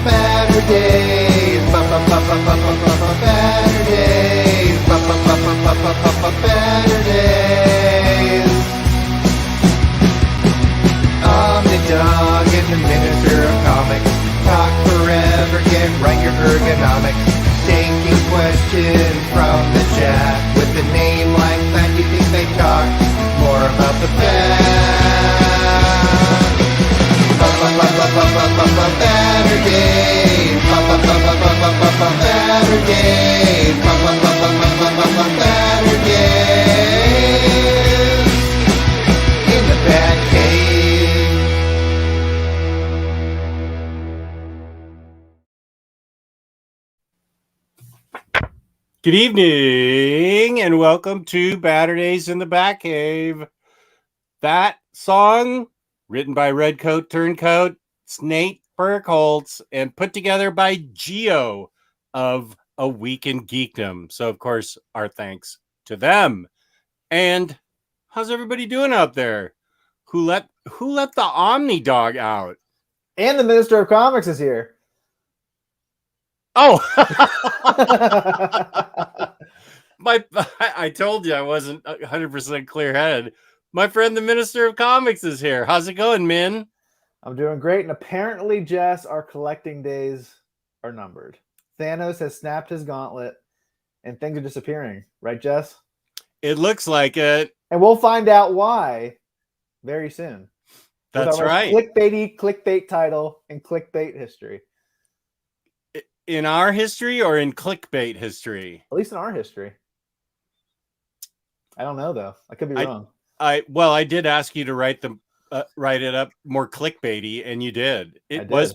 Batterdays. Batterdays. Omnidog and the Minister of Comics talk forever, get right your ergonomics. Taking questions from the chat. With a name like that, you think they talk more about the bat. Batterdays. Batterdays. Batterdays. In the Batcave. Good evening and welcome to Baturdays in the Batcave. That song, written by Redcoat Turncoat, Nate Burkholz, and put together by Geo of A Week in Geekdom. So, of course, our thanks to them. And how's everybody doing out there? Who let the Omni Dog out? And the Minister of Comics is here. Oh, I told you I wasn't 100% clear-headed. My friend, the Minister of Comics, is here. How's it going, Min? I'm doing great. And apparently, Jess, our collecting days are numbered. Thanos has snapped his gauntlet and things are disappearing. Right, Jess? It looks like it. And we'll find out why very soon. That's right. Clickbait title and clickbait history. In our history or in clickbait history? At least in our history. I don't know, though. I could be wrong. I did ask you to write it up more clickbaity, and you did. It was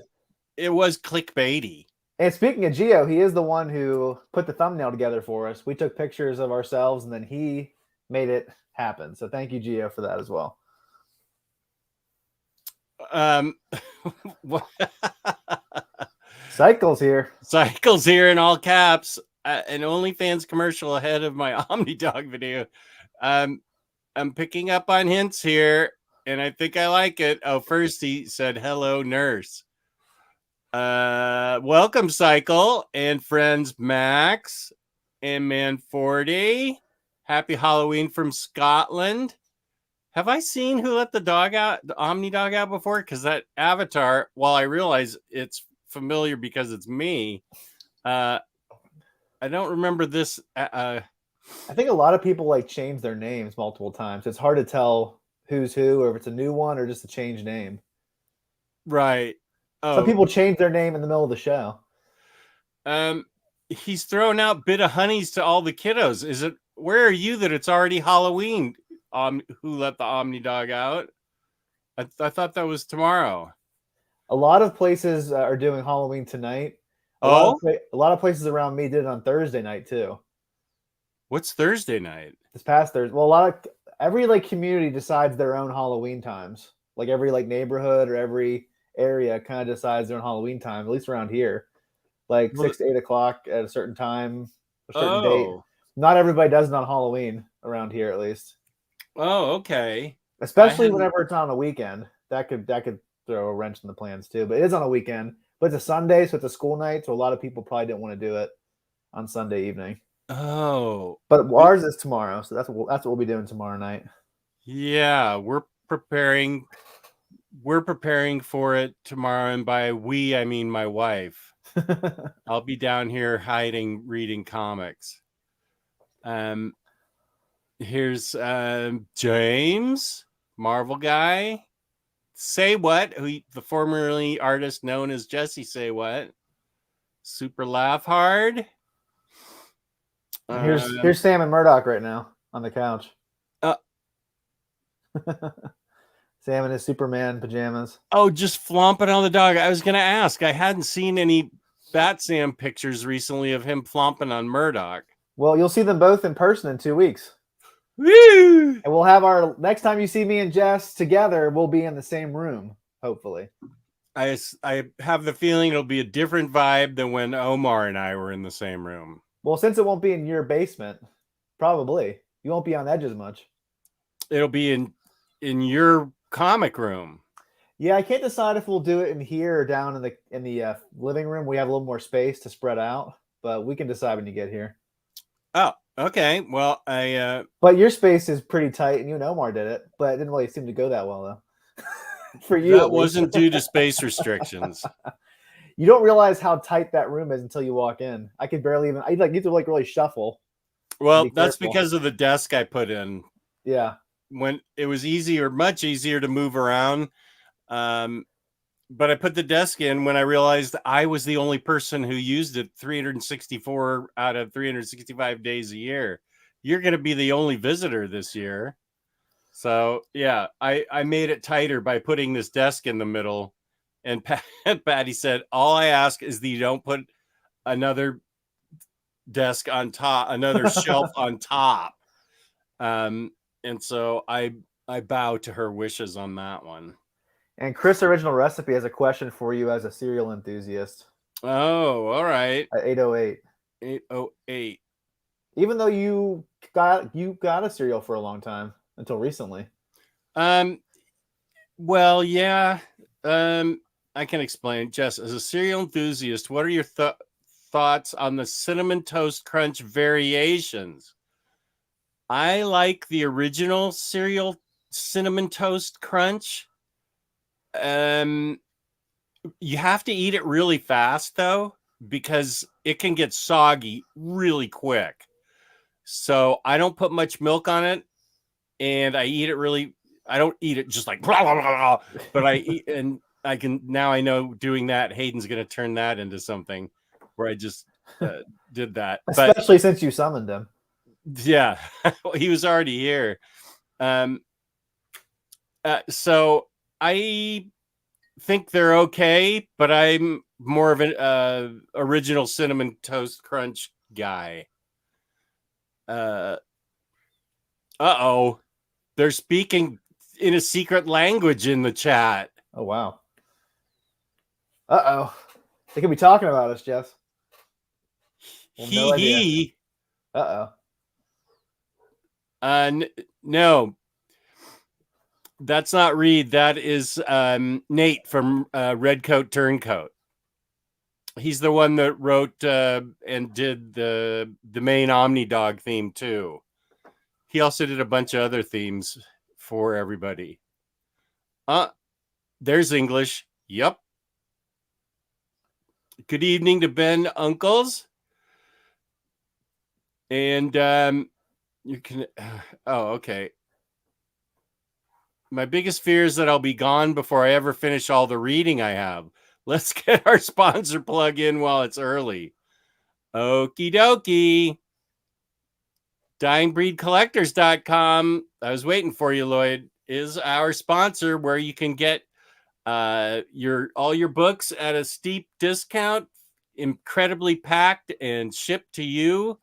clickbaity. And speaking of Geo, he is the one who put the thumbnail together for us. We took pictures of ourselves, and then he made it happen. So thank you, Geo, for that as well. Cycles here In all caps. An OnlyFans commercial ahead of my OmniDog video. I'm picking up on hints here, and I think I like it. Oh, first he said, "Hello, nurse." Welcome, Cycle and friends Max and Man 40. Happy Halloween from Scotland. Have I seen Who Let the Dog Out, the Omni Dog Out before? Because that avatar, while I realize it's familiar because it's me, I don't remember this. I think a lot of people change their names multiple times. It's hard to tell who's who, or if it's a new one or just a changed name. Right. Oh. Some people change their name in the middle of the show. He's throwing out bit of honeys to all the kiddos. Is it? Where are you that it's already Halloween? Who Let the Omni Dog Out? I thought that was tomorrow. A lot of places are doing Halloween tonight. A lot of places around me did it on Thursday night too. What's Thursday night? This past Thursday. Well, every community decides their own Halloween times. Like every neighborhood or every area kind of decides their own Halloween time. At least around here, 6 to 8 o'clock at a certain time, a certain date. Not everybody does it on Halloween around here, at least. Oh, okay. Especially whenever it's on a weekend, that could throw a wrench in the plans too. But it is on a weekend. But it's a Sunday, so it's a school night, so a lot of people probably didn't want to do it on Sunday evening. Oh. But ours is tomorrow, so that's what we'll be doing tomorrow night. Yeah, we're preparing for it tomorrow, and by we I mean my wife. I'll be down here hiding, reading comics. Here's James, Marvel guy. Say What, the formerly artist known as Jesse Say What. Super Laugh Hard. Here's Sam and Murdoch right now on the couch. Sam in his Superman pajamas. Oh, just flomping on the dog. I was going to ask. I hadn't seen any Bat Sam pictures recently of him flomping on Murdoch. Well, you'll see them both in person in 2 weeks. Woo! And we'll have our next time you see me and Jess together, we'll be in the same room, hopefully. I have the feeling it'll be a different vibe than when Omar and I were in the same room. Well, since it won't be in your basement, probably. You won't be on edge as much. It'll be in your comic room. Yeah, I can't decide if we'll do it in here or down in the living room. We have a little more space to spread out, but we can decide when you get here. Oh, okay. Well, I But your space is pretty tight, and you and Omar did it, but it didn't really seem to go that well though. For you, that at least. wasn't due to space restrictions. You don't realize how tight that room is until you walk in. I could barely even. I like need to like really shuffle. Well, Be that's careful. because of the desk I put in. Yeah. When it was much easier to move around. But I put the desk in when I realized I was the only person who used it 364 out of 365 days a year. You're going to be the only visitor this year. So, yeah, I made it tighter by putting this desk in the middle. And Patty said, all I ask is that you don't put another desk on top, another shelf on top. And so I bow to her wishes on that one. And Chris Original Recipe has a question for you as a cereal enthusiast. Oh, all right. At 808. 808. Even though you got a cereal for a long time until recently. Well, yeah. I can explain. Jess, as a cereal enthusiast, what are your thoughts on the Cinnamon Toast Crunch variations? I like the original cereal Cinnamon Toast Crunch. You have to eat it really fast though, because it can get soggy really quick. So I don't put much milk on it, and I eat it really. I don't eat it just like blah, blah, blah, blah, but I eat, and I can now. I know doing that, Hayden's going to turn that into something where I just did that, especially since you summoned him. Yeah, he was already here. So I think they're okay, but I'm more of an original Cinnamon Toast Crunch guy. Uh-oh. They're speaking in a secret language in the chat. Oh, wow. Uh-oh. They could be talking about us, Jeff. He. Uh-oh. No. That's not Reed. That is Nate from Redcoat Turncoat. He's the one that wrote and did the main Omni Dog theme too. He also did a bunch of other themes for everybody. There's English. Yep. Good evening to Ben Uncles. And you can. Oh, okay. My biggest fear is that I'll be gone before I ever finish all the reading I have. Let's get our sponsor plug in while it's early. Okie dokie. DyingBreedCollectors.com. I was waiting for you, Lloyd. Is our sponsor where you can get all your books at a steep discount, incredibly packed and shipped to you.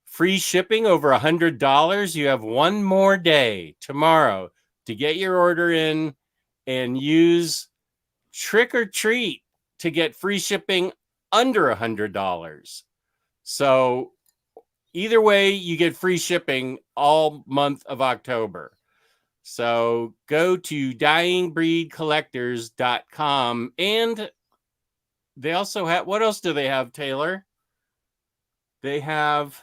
Free shipping over $100. You have one more day tomorrow to get your order in and use Trick or Treat to get free shipping under $100. So either way, you get free shipping all month of October. So go to DyingBreedCollectors.com. And they also have, what else do they have, Taylor? They have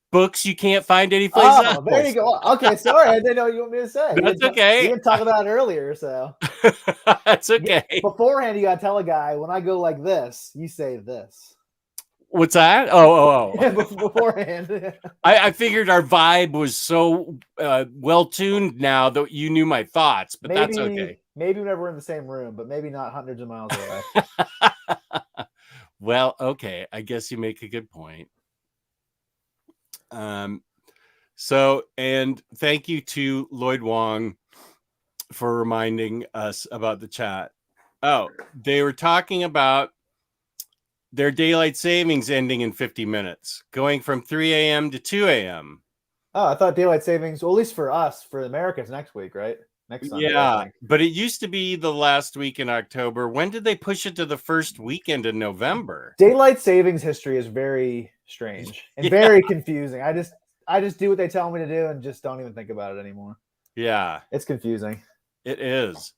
books you can't find anyplace else. There you go. Okay, sorry, I didn't know what you want me to say. That's okay. We didn't talk about it earlier, so that's okay. Beforehand, you gotta tell a guy when I go like this, you say this. What's that? Oh. Yeah, beforehand. I figured our vibe was so well tuned now that you knew my thoughts, but that's okay. Maybe whenever we're in the same room, but maybe not hundreds of miles away. Well, okay. I guess you make a good point. So, and thank you to Lloyd Wong for reminding us about the chat. Oh, they were talking about their daylight savings ending in 50 minutes, going from 3 a.m. to 2 a.m. Oh, I thought daylight savings, well, at least for us, for Americans, next week, right? Next Sunday. Yeah, but it used to be the last week in October. When did they push it to the first weekend in November? Daylight savings history is very strange and very confusing. I just do what they tell me to do and just don't even think about it anymore. Yeah, It's confusing. it is.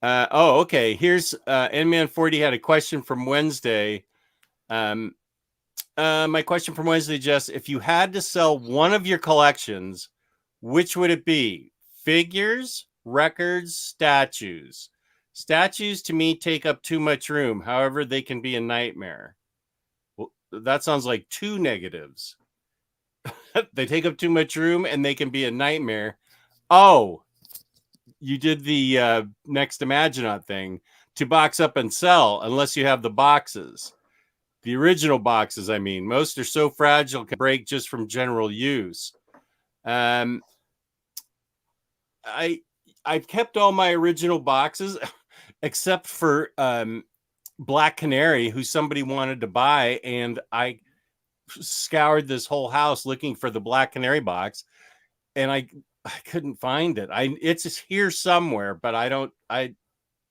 Okay. Here's N-Man 40 had a question from Wednesday. My question from Wednesday, Jess, if you had to sell one of your collections, which would it be? Figures, records, statues? Statues to me take up too much room. However, they can be a nightmare. Well, that sounds like two negatives. They take up too much room and they can be a nightmare. Oh, you did the next Imagineot thing to box up and sell unless you have the boxes. The original boxes, I mean. Most are so fragile can break just from general use. I've kept all my original boxes except for Black Canary, who somebody wanted to buy, and I scoured this whole house looking for the Black Canary box, and I couldn't find it. It's here somewhere, but I don't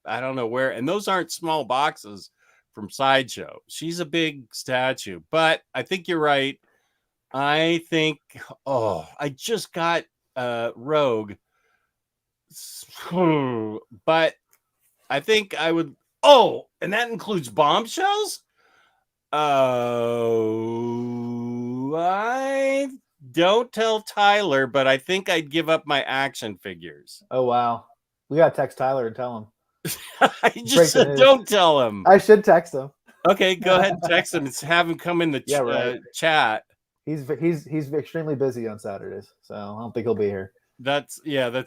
know where. And those aren't small boxes from Sideshow. She's a big statue, but I think you're right. I think I just got Rogue, but I think I would. Oh, and that includes Bombshells. Oh, I don't tell Tyler, but I think I'd give up my action figures. Oh wow, we gotta text Tyler and tell him. I just said don't tell him. I should text him. Okay, go ahead and text him and have him come in the chat. He's extremely busy on Saturdays, so I don't think he'll be here. That's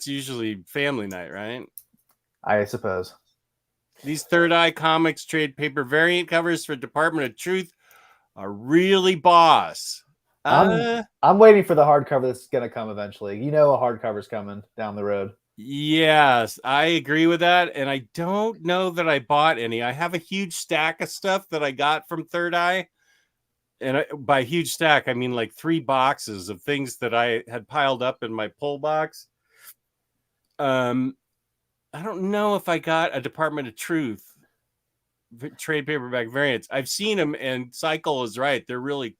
usually family night, right? I suppose. These Third Eye Comics trade paper variant covers for Department of Truth are really boss. I'm waiting for the hardcover that's gonna come eventually. You know, a hardcover's coming down the road. Yes, I agree with that, and I don't know that I bought any. I have a huge stack of stuff that I got from Third Eye, and by huge stack I mean like 3 boxes of things that I had piled up in my pull box. I don't know if I got a Department of Truth trade paperback variants. I've seen them, and Cycle is right; they're really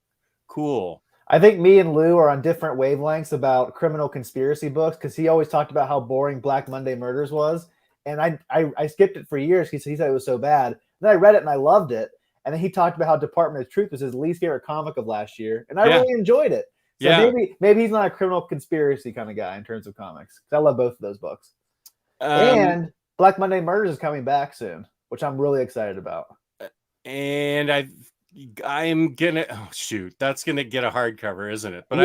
cool. I think me and Lou are on different wavelengths about criminal conspiracy books because he always talked about how boring Black Monday Murders was, and I skipped it for years because he said it was so bad. Then I read it and I loved it, and then he talked about how Department of Truth was his least favorite comic of last year, and I really enjoyed it. So maybe he's not a criminal conspiracy kind of guy in terms of comics. I love both of those books. And Black Monday Murders is coming back soon, which I'm really excited about. And I'm gonna that's gonna get a hardcover, isn't it? But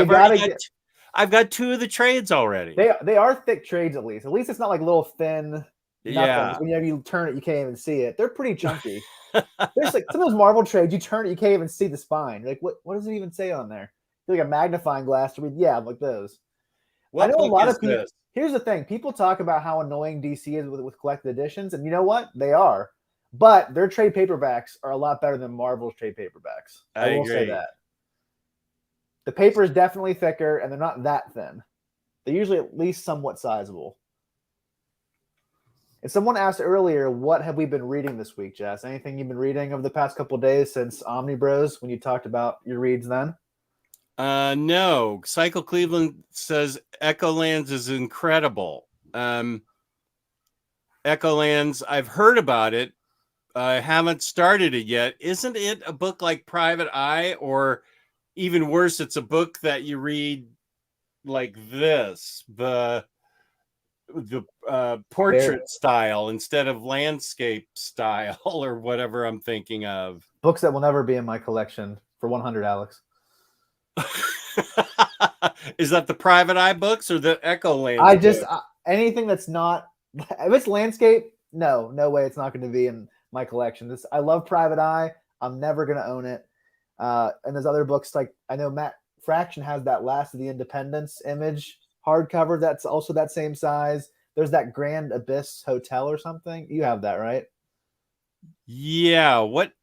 I've got 2 of the trades already. They are thick trades at least. At least it's not like little thin nothings. When you turn it, you can't even see it. They're pretty chunky. There's like some of those Marvel trades, you turn it, you can't even see the spine. You're like, what does it even say on there? Like a magnifying glass to read. Yeah, like those. I know a lot of people. Here's the thing: people talk about how annoying DC is with collected editions, and you know what? They are. But their trade paperbacks are a lot better than Marvel's trade paperbacks. I will say that. The paper is definitely thicker, and they're not that thin. They're usually at least somewhat sizable. And someone asked earlier, what have we been reading this week, Jess? Anything you've been reading over the past couple of days since Omnibros, when you talked about your reads then? No. Cycle Cleveland says Echolands is incredible. Echolands, I've heard about it. I haven't started it yet. Isn't it a book like Private Eye, or even worse, it's a book that you read like this, the portrait style instead of landscape style, or whatever I'm thinking of. Books that will never be in my collection for 100, Alex. Is that the Private Eye books or the Echolands? Anything that's not, if it's landscape, no way it's not going to be in my collection. I love Private Eye. I'm never going to own it. And there's other books, like I know Matt Fraction has that Last of the Independence image hardcover that's also that same size. There's that Grand Abyss Hotel or something. You have that, right? Yeah. What?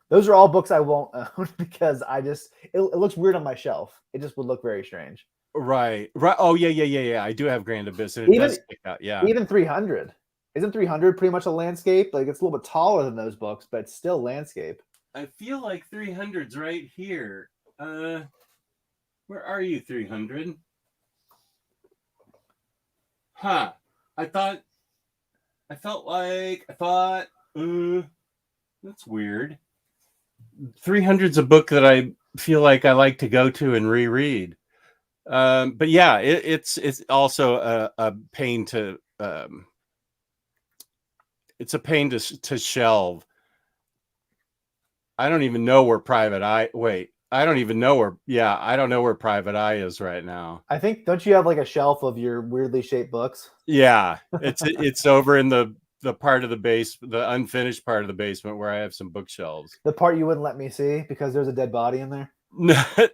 Those are all books I won't own because it looks weird on my shelf. It just would look very strange. Right. Oh yeah. I do have Grand Abyss, and it does stick out. Yeah. Even 300. Isn't 300 pretty much a landscape? Like, it's a little bit taller than those books, but it's still landscape. I feel like 300's right here. Where are you, 300? Huh. I thought that's weird. 300's a book that I feel like I like to go to and reread. But yeah, it's also a pain to it's a pain to shelve. I don't even know where Private Eye. Wait, I don't even know where. Yeah, I don't know where Private Eye is right now. I think, don't you have like a shelf of your weirdly shaped books? Yeah, it's over in the part of the the unfinished part of the basement where I have some bookshelves. The part you wouldn't let me see because there's a dead body in there?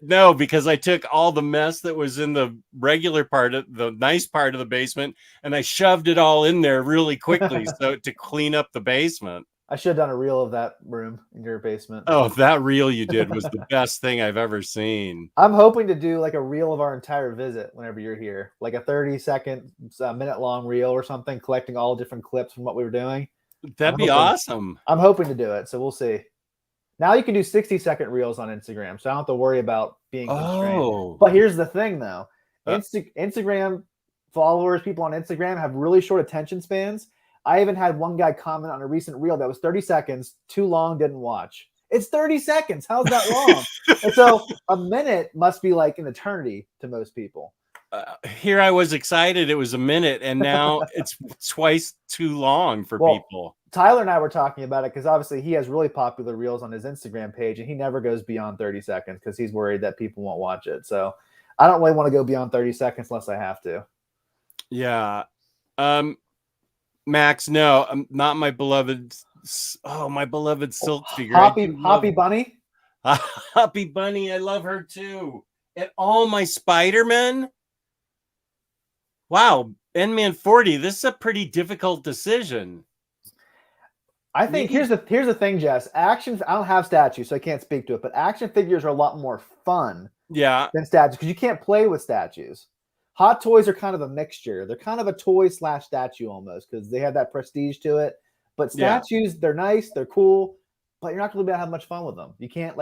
No, because I took all the mess that was in the regular part of the nice part of the basement and I shoved it all in there really quickly so to clean up the basement. I should have done a reel of that room in your basement. Oh, that reel you did was the best thing I've ever seen. I'm hoping to do like a reel of our entire visit whenever you're here, like a 30-second, minute long reel or something, collecting all different clips from what we were doing. That'd be awesome. I'm hoping to do it, so we'll see. Now you can do 60-second reels on Instagram, so I don't have to worry about being constrained. Oh. But here's the thing, though. Instagram followers, people on Instagram have really short attention spans. I even had one guy comment on a recent reel that was 30 seconds, too long, didn't watch. It's 30 seconds. How's that long? And so a minute must be like an eternity to most people. Here I was excited. It was a minute, and now it's twice too long for people. Tyler and I were talking about it because obviously he has really popular reels on his Instagram page, and he never goes beyond 30 seconds because he's worried that people won't watch it. So I don't really want to go beyond 30 seconds unless I have to. Yeah. Max, no, not my beloved. Oh, my beloved silk figure. Hoppy Bunny. Hoppy Bunny. I love her too. And all my Spider-Man. Wow. N-Man 40. This is a pretty difficult decision. I think here's the thing, Jess. Actions. I don't have statues, so I can't speak to it. But action figures are a lot more fun. Yeah. Than statues because you can't play with statues. Hot toys are kind of a mixture. They're kind of a toy / statue almost because they have that prestige to it. But statues, they're nice, they're cool, but you're not going to have much fun with them. You can't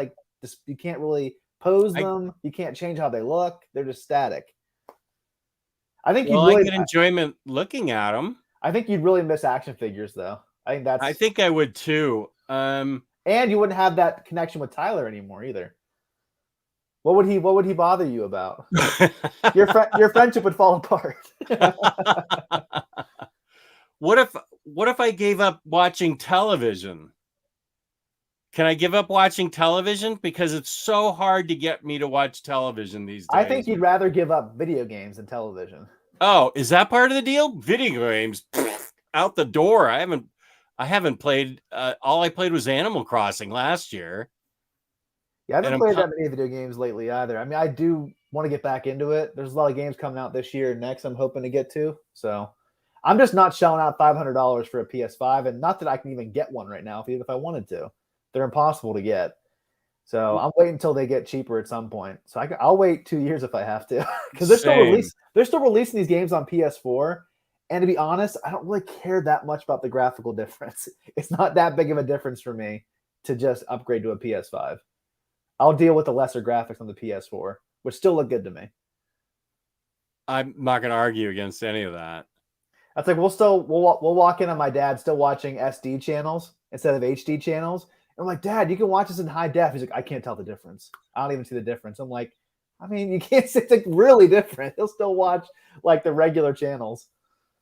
you can't really pose them. You can't change how they look. They're just static. I think I get enjoyment looking at them. I think you'd really miss action figures, though. I think I would too. And you wouldn't have that connection with Tyler anymore either. What would he bother you about? Your friendship would fall apart. What if I gave up watching television? Can I give up watching television? Because it's so hard to get me to watch television these days. I think you'd rather give up video games than television. Oh, is that part of the deal? Video games out the door. I haven't played. All I played was Animal Crossing last year. Yeah, I haven't played that many video games lately either. I mean, I do want to get back into it. There's a lot of games coming out this year and next I'm hoping to get to. So I'm just not shelling out $500 for a PS5. And not that I can even get one right now, even if I wanted to. They're impossible to get. So I'm waiting until they get cheaper at some point. So I'll wait 2 years if I have to. Because they're still releasing these games on PS4. And to be honest, I don't really care that much about the graphical difference. It's not that big of a difference for me to just upgrade to a PS5. I'll deal with the lesser graphics on the PS4, which still look good to me. I'm not going to argue against any of that. That's like we'll walk in on my dad still watching SD channels instead of HD channels. And I'm like, Dad, you can watch this in high def. He's like, I can't tell the difference. I don't even see the difference. I'm like, I mean, you can't see, it's like really different. He'll still watch like the regular channels.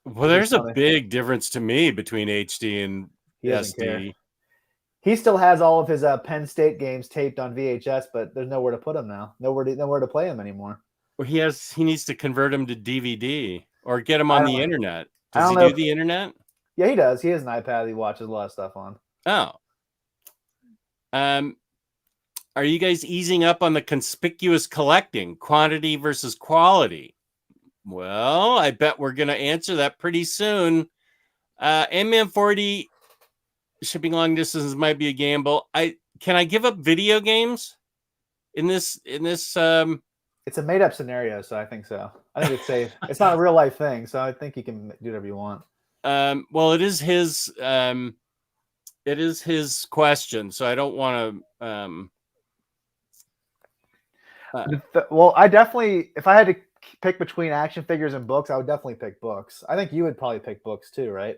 Well, there's a big difference to me between HD and SD. He still has all of his Penn State games taped on VHS, but there's nowhere to put them now. Nowhere to play them anymore. Well, he needs to convert them to DVD or get them on the internet. Does he do the internet? Yeah, he does. He has an iPad he watches a lot of stuff on. Oh. Are you guys easing up on the conspicuous collecting, quantity versus quality? Well, I bet we're going to answer that pretty soon. N-Man 40 shipping long distances might be a gamble. Can I give up video games in this? It's a made up scenario, so I think so. I think it's safe. It's not a real life thing, so I think you can do whatever you want. Well, it is his question, so I don't want to. Well, I definitely, if I had to pick between action figures and books, I would definitely pick books. I think you would probably pick books too, right?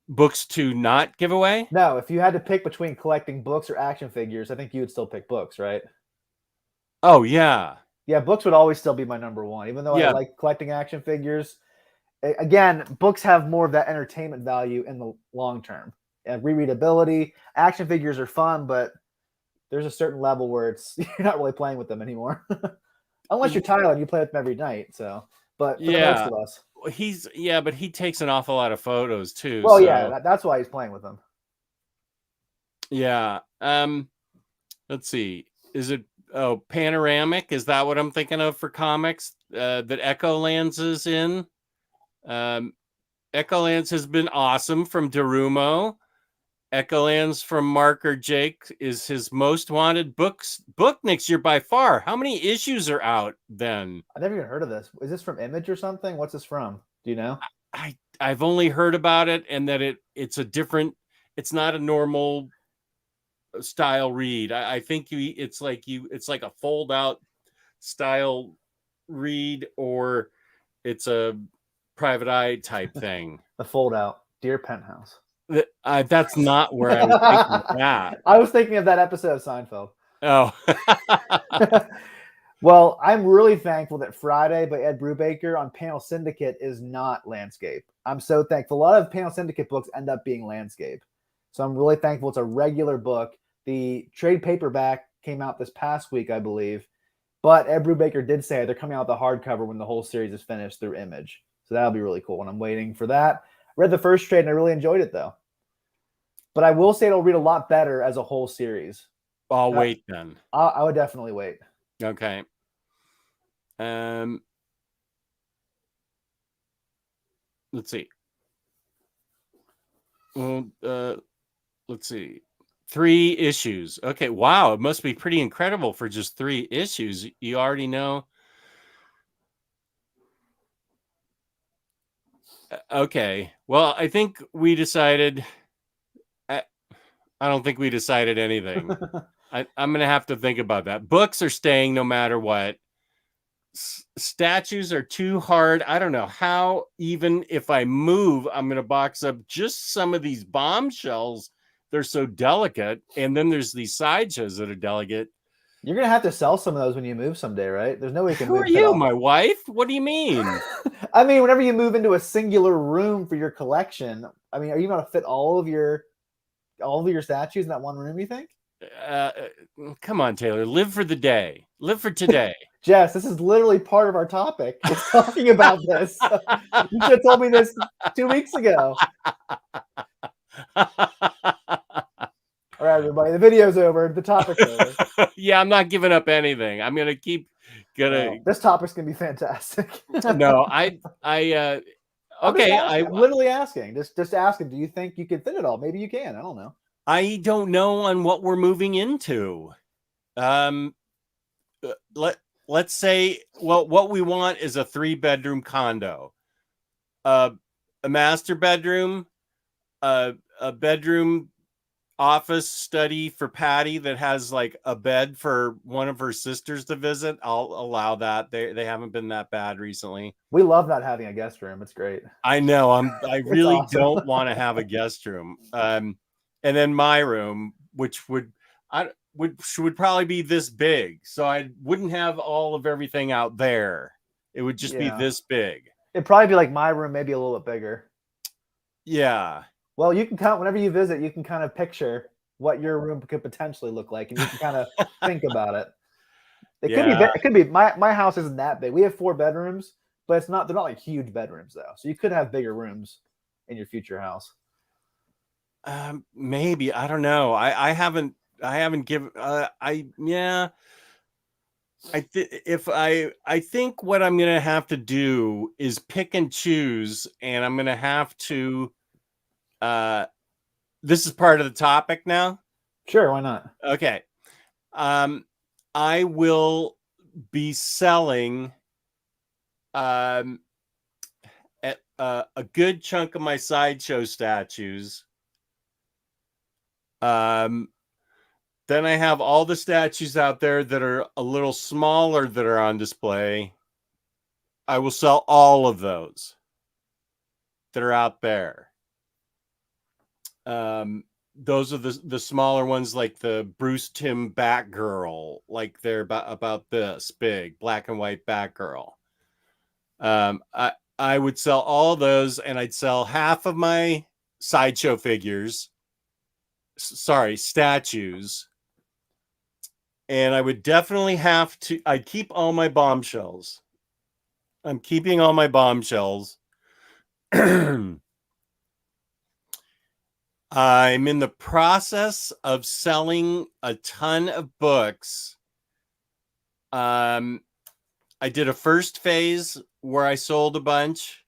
Books to not give away? No, if you had to pick between collecting books or action figures, I think you would still pick books, right? Oh, yeah. Yeah, books would always still be my number one, even though I Yeah. like collecting action figures. Again, books have more of that entertainment value in the long term. And rereadability, action figures are fun, but there's a certain level where it's you're not really playing with them anymore. Unless you're Tyler and you play with them every night. So, but for the most Yeah. of us. But he takes an awful lot of photos too. Well, so. yeah, that's why he's playing with them. Yeah. Let's see. Is it panoramic? Is that what I'm thinking of for comics? That Echo Lands is in. Echo Lands has been awesome from Darumo. Echo Lands from Marker Jake is his most wanted book next year by far. How many issues are out then? I never even heard of this. Is this from Image or something? What's this from? Do you know? I've only heard about it, and that it's a different. It's not a normal style read. I think it's like a fold out style read, or it's a private eye type thing. The fold out Dear Penthouse. That's not where I was thinking of that. I was thinking of that episode of Seinfeld. Oh. Well, I'm really thankful that Friday by Ed Brubaker on Panel Syndicate is not landscape. I'm so thankful. A lot of Panel Syndicate books end up being landscape. So I'm really thankful it's a regular book. The trade paperback came out this past week, I believe. But Ed Brubaker did say they're coming out with the hardcover when the whole series is finished through Image. So that'll be really cool. And I'm waiting for that. Read the first trade and I really enjoyed it, though. But I will say it'll read a lot better as a whole series. I'll wait then. I would definitely wait. Okay. Let's see. Well, let's see. 3 issues. Okay. Wow. It must be pretty incredible for just 3 issues. You already know. Okay. Well, I think we decided. I don't think we decided anything. I'm going to have to think about that. Books are staying no matter what. Statues are too hard. I don't know how, even if I move, I'm going to box up just some of these bombshells. They're so delicate. And then there's these sideshows that are delicate. You're going to have to sell some of those when you move someday, right? There's no way you can Who move. are you, my wife? What do you mean? I mean, whenever you move into a singular room for your collection, I mean, are you going to fit all of your statues in that one room, you think? Come on, Taylor. Live for the day. Live for today. Jess, this is literally part of our topic. It's talking about this. You should have told me this 2 weeks ago. All right, everybody. The video's over. The topic's over. Yeah, I'm not giving up anything. I'm gonna keep this topic's gonna be fantastic. No, okay. I'm literally asking. Just asking. Do you think you can fit it all? Maybe you can. I don't know. I don't know on what we're moving into. Let's say, well, what we want is a 3-bedroom condo, a master bedroom, a bedroom, office, study for Patty that has like a bed for one of her sisters to visit. I'll allow that. They haven't been that bad recently. We love not having a guest room. It's great. I know. I really awesome. don't want to have a guest room. And then my room, which would probably be this big. So I wouldn't have all of everything out there. It would just be this big. It'd probably be like my room, maybe a little bit bigger. Yeah. Well, you can whenever you visit, you can kind of picture what your room could potentially look like, and you can kind of think about it. It could be. My house isn't that big. We have 4 bedrooms, but they're not like huge bedrooms though. So you could have bigger rooms in your future house. Maybe, I don't know. I haven't given. I think what I'm gonna have to do is pick and choose, and I'm gonna have to. This is part of the topic now. Sure, why not? Okay. I will be selling at a good chunk of my sideshow statues. Then I have all the statues out there that are a little smaller that are on display. I will sell all of those that are out there. Those are the smaller ones, like the Bruce Timm Batgirl, like they're about this big, black and white Batgirl. I would sell all those, and I'd sell half of my sideshow figures. Sorry, statues. And I would definitely have to. I'd keep all my bombshells. I'm keeping all my bombshells. I'm in the process of selling a ton of books. I did a first phase where I sold a bunch.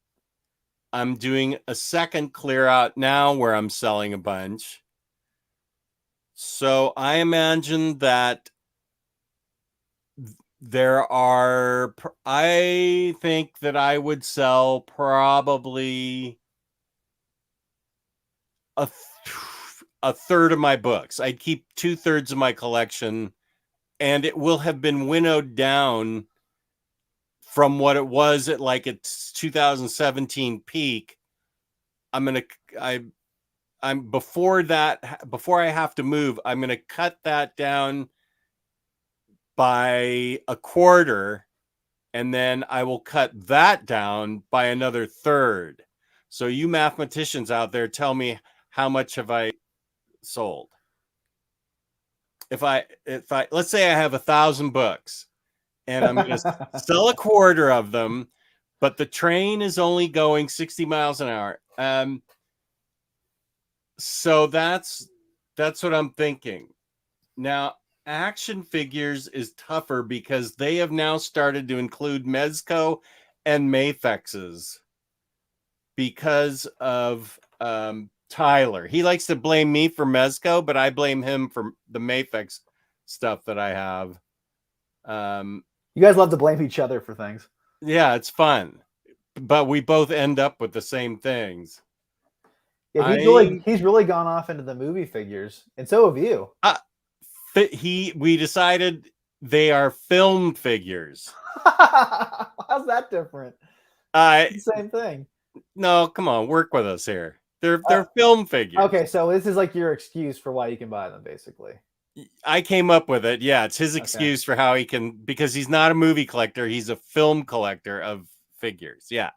I'm doing a second clear out now where I'm selling a bunch. So I imagine that I think that I would sell probably a third of my books. I'd keep 2/3 of my collection, and it will have been winnowed down from what it was at like its 2017 peak. I'm before I have to move, I'm going to cut that down by a quarter, and then I will cut that down by another third. So you mathematicians out there, tell me, how much have I sold? If I let's say I have 1,000 books and I'm going to sell a quarter of them, but the train is only going 60 miles an hour. So that's what I'm thinking. Now, action figures is tougher because they have now started to include Mezco and Mafexes because of Tyler. He likes to blame me for Mezco, but I blame him for the Mafex stuff that I have. You guys love to blame each other for things. Yeah, it's fun, but we both end up with the same things. Yeah, he's really gone off into the movie figures, and so have you. We decided they are film figures. How's that different? Same thing. No, come on, work with us here. They're film figures. Okay, so this is like your excuse for why you can buy them, basically. I came up with it. Yeah, it's his excuse for how he can, because he's not a movie collector. He's a film collector of figures. Yeah.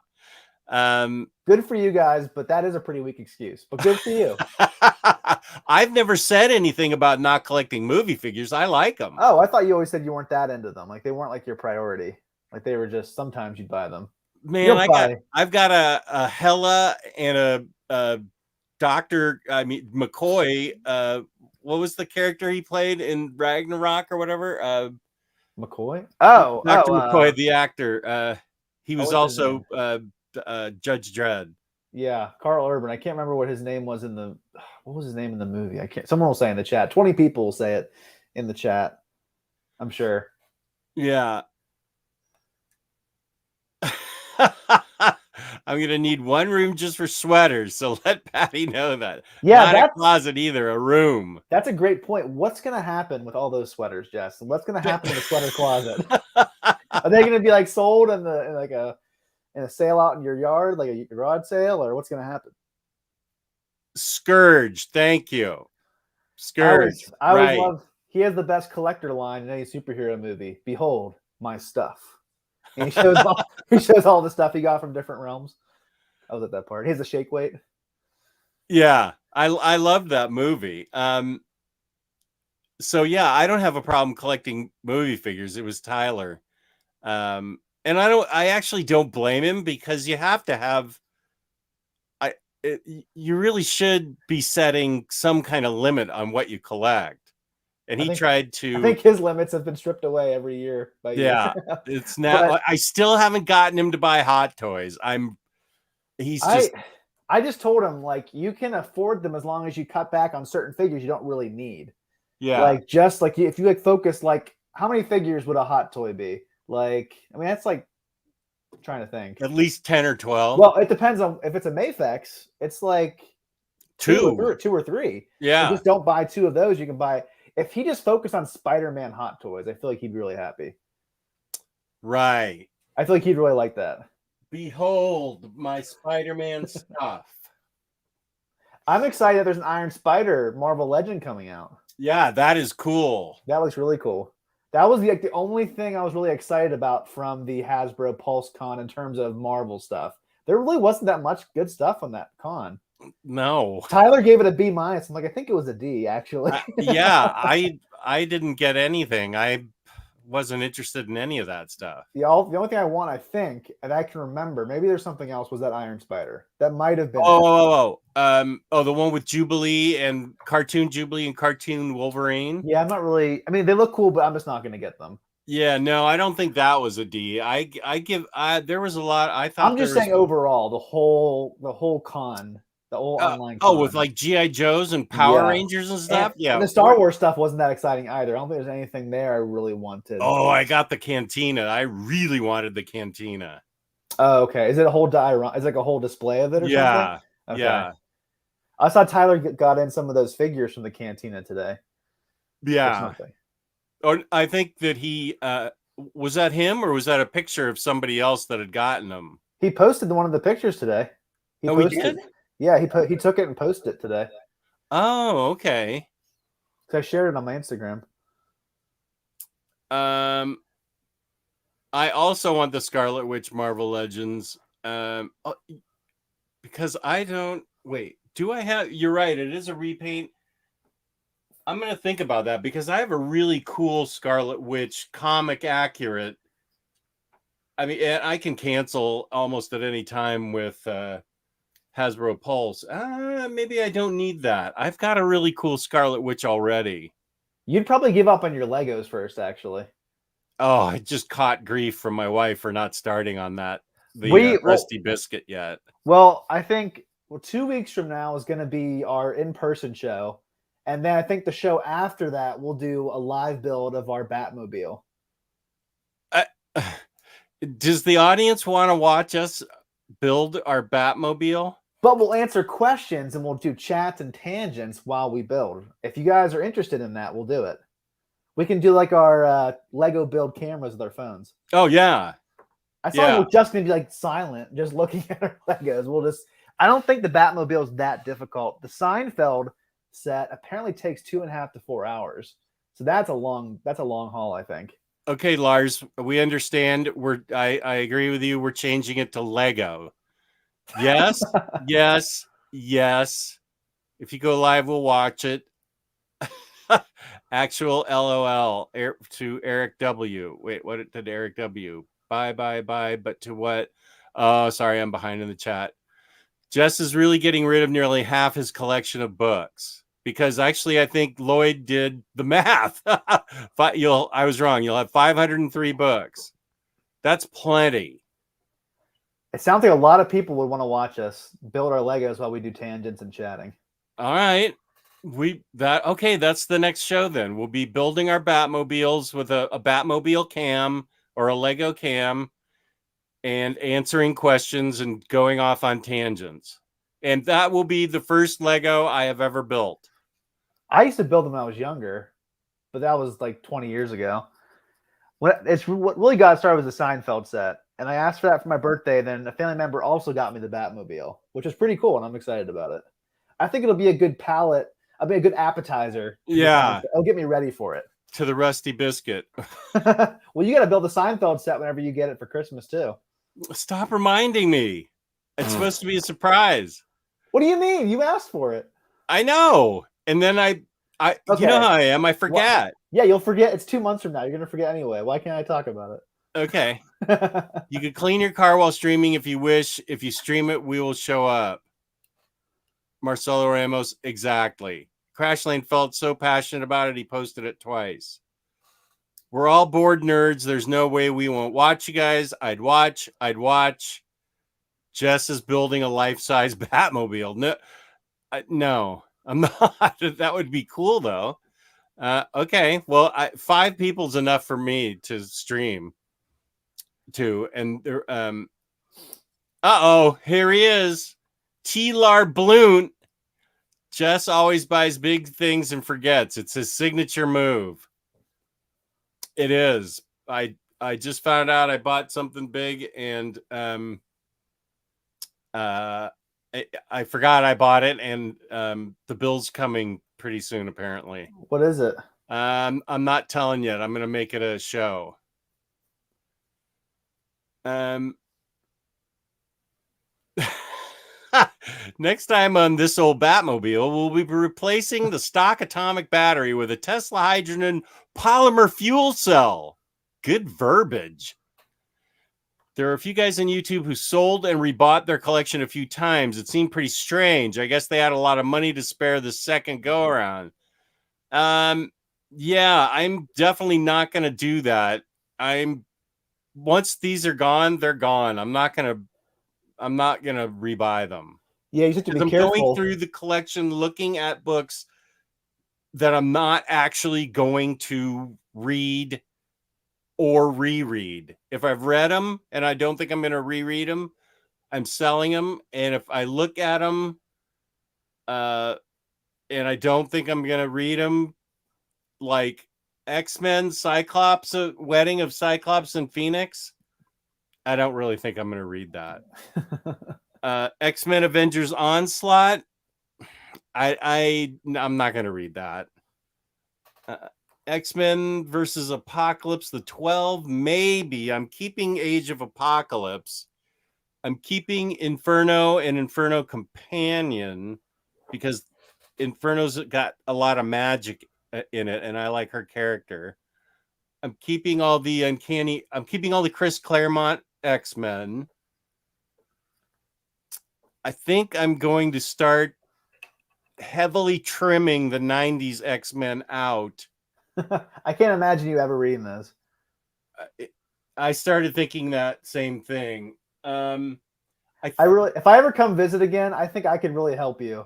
Good for you guys, but that is a pretty weak excuse. But good for you. I've never said anything about not collecting movie figures. I like them. Oh, I thought you always said you weren't that into them. Like they weren't like your priority. Like they were just sometimes you'd buy them. Man, I've got a Hela and a Dr. McCoy. What was the character he played in Ragnarok or whatever? McCoy? Oh, Dr. McCoy, the actor. He was also Judge Dredd. Yeah, Carl Urban. I can't remember what his name was what was his name in the movie? I can't. Someone will say in the chat. 20 people will say it in the chat. I'm sure. Yeah. I'm gonna need one room just for sweaters, so let Patty know that. Yeah, not a closet either, a room. That's a great point. What's gonna happen with all those sweaters, Jess? What's gonna happen in the sweater closet? Are they gonna be like sold in a sale out in your yard, like a garage sale, or what's gonna happen? Scourge, thank you. Scourge. I always love. He has the best collector line in any superhero movie. Behold my stuff. And he shows all the stuff he got from different realms. I was at that part. He has a shake weight. Yeah, I love that movie. So yeah, I don't have a problem collecting movie figures. It was Tyler. And I actually don't blame him, because you have to have you really should be setting some kind of limit on what you collect. And I think his limits have been stripped away every year by you. Yeah. It's now I still haven't gotten him to buy Hot Toys. I just told him, like, you can afford them as long as you cut back on certain figures you don't really need. Yeah. Like, just like if you like focus, like, how many figures would a Hot Toy be? Like, I mean, that's like, I'm trying to think. At least 10 or 12. Well, it depends on if it's a Mafex, it's like two or three. Yeah. So just don't buy two of those. You can buy, if he just focused on Spider-Man hot toys, I feel like he'd be really happy. Right. I feel like he'd really like that. Behold my Spider-Man stuff. I'm excited that there's an Iron Spider Marvel Legend coming out. Yeah, that is cool. That looks really cool. That was the only thing I was really excited about from the Hasbro Pulse Con in terms of Marvel stuff. There really wasn't that much good stuff on that con. No. Tyler gave it a B-. I'm like, I think it was a D, actually. Yeah, I didn't get anything. I wasn't interested in any of that stuff. The only thing I want, I think, and I can remember, maybe there's something else, was that Iron Spider. That might have been the one with Jubilee and Cartoon Jubilee and Cartoon Wolverine. Yeah, I'm not really. I mean, they look cool, but I'm just not going to get them. Yeah, no, I don't think that was a D. There was a lot. I thought I'm just saying overall, the whole con, the whole online con. Oh, with like G.I. Joes and Power Rangers and stuff. And the Star Wars stuff wasn't that exciting either. I don't think there's anything there I really wanted. Oh, I got the Cantina. I really wanted the Cantina. Oh, okay. Is it a whole diorama? Is it like a whole display of it or something? Okay. Yeah. I saw Tyler got in some of those figures from the Cantina today. Yeah. Or I think that he was that him, or was that a picture of somebody else that had gotten them? He posted one of the pictures today. He did? Yeah, he took it and posted it today. Oh, okay. So I shared it on my Instagram. I also want the Scarlet Witch Marvel Legends. Because I don't do I have? You're right. It is a repaint. I'm going to think about that because I have a really cool Scarlet Witch comic accurate. I mean, I can cancel almost at any time with Hasbro Pulse. Maybe I don't need that. I've got a really cool Scarlet Witch already. You'd probably give up on your Legos first, actually. Oh, I just caught grief from my wife for not starting on that. The Rusty Biscuit yet. Well, I think 2 weeks from now is going to be our in-person show. And then I think the show after that, we'll do a live build of our Batmobile. Does the audience want to watch us build our Batmobile? But we'll answer questions and we'll do chats and tangents while we build. If you guys are interested in that, we'll do it. We can do like our Lego build cameras with our phones. Oh, yeah. I thought we're just going to be like silent, just looking at our Legos. I don't think the Batmobile is that difficult. The Seinfeld set apparently takes 2.5 to 4 hours. So that's a long haul, I think. Okay, Lars, we understand. I agree with you. We're changing it to Lego. Yes, yes. If you go live, we'll watch it. Actual LOL to Eric W. Wait, what did Eric W? Bye. But to what? Oh, sorry, I'm behind in the chat. Jess is really getting rid of nearly half his collection of books because actually I think Lloyd did the math. I was wrong. You'll have 503 books. That's plenty. It sounds like a lot of people would want to watch us build our Legos while we do tangents and chatting. All right. That's the next show then. We'll be building our Batmobiles with a Batmobile cam or a Lego cam and answering questions and going off on tangents. And that will be the first Lego I have ever built. I used to build them when I was younger, but that was like 20 years ago. What really got started was the Seinfeld set. And I asked for that for my birthday. Then a family member also got me the Batmobile, which is pretty cool. And I'm excited about it. I think it'll be a good palette. I'll be a good appetizer. Yeah. It'll get me ready for it. To the Rusty Biscuit. Well, you got to build the Seinfeld set whenever you get it for Christmas too. Stop reminding me. It's supposed to be a surprise. What do you mean? You asked for it. I know. And then I Okay. You know how I am. I forget. Yeah, you'll forget. It's 2 months from now. You're going to forget anyway. Why can't I talk about it? Okay. You can clean your car while streaming if you wish. If you stream it, we will show up. Marcelo Ramos, exactly. Crashlane felt so passionate about it, he posted it twice. We're all bored nerds. There's no way we won't watch you guys. I'd watch. Jess is building a life-size Batmobile. No, I'm not. That would be cool, though. Okay, well, 5 people's enough for me to stream to. And here he is. T-Lar Blunt. Jess always buys big things and forgets. It's his signature move. It is. I just found out I bought something big, and I forgot I bought it, and the bill's coming pretty soon, apparently. What is it? I'm not telling yet. I'm going to make it a show. Next time on This Old Batmobile, we'll be replacing the stock atomic battery with a Tesla hydrogen polymer fuel cell. Good verbiage. There are a few guys on YouTube who sold and rebought their collection a few times. It seemed pretty strange. I guess they had a lot of money to spare the second go around. Yeah, I'm definitely not going to do that. Once these are gone, they're gone. I'm not going to rebuy them. Yeah, you have to be I'm careful. going through the collection, looking at books that I'm not actually going to read or reread. If I've read them and I don't think I'm going to reread them, I'm selling them. And if I look at them and I don't think I'm going to read them, like X-Men, Cyclops, Wedding of Cyclops and Phoenix, I don't really think I'm going to read that. X-Men Avengers Onslaught, I'm not going to read that. X-Men versus Apocalypse, the 12, maybe. I'm keeping Age of Apocalypse. I'm keeping Inferno and Inferno Companion because Inferno's got a lot of magic in it, and I like her character. I'm keeping all the Chris Claremont X-Men. I think I'm going to start heavily trimming the 90s X-Men out. I can't imagine you ever reading those. I started thinking that same thing. If I ever come visit again, I think I could really help you,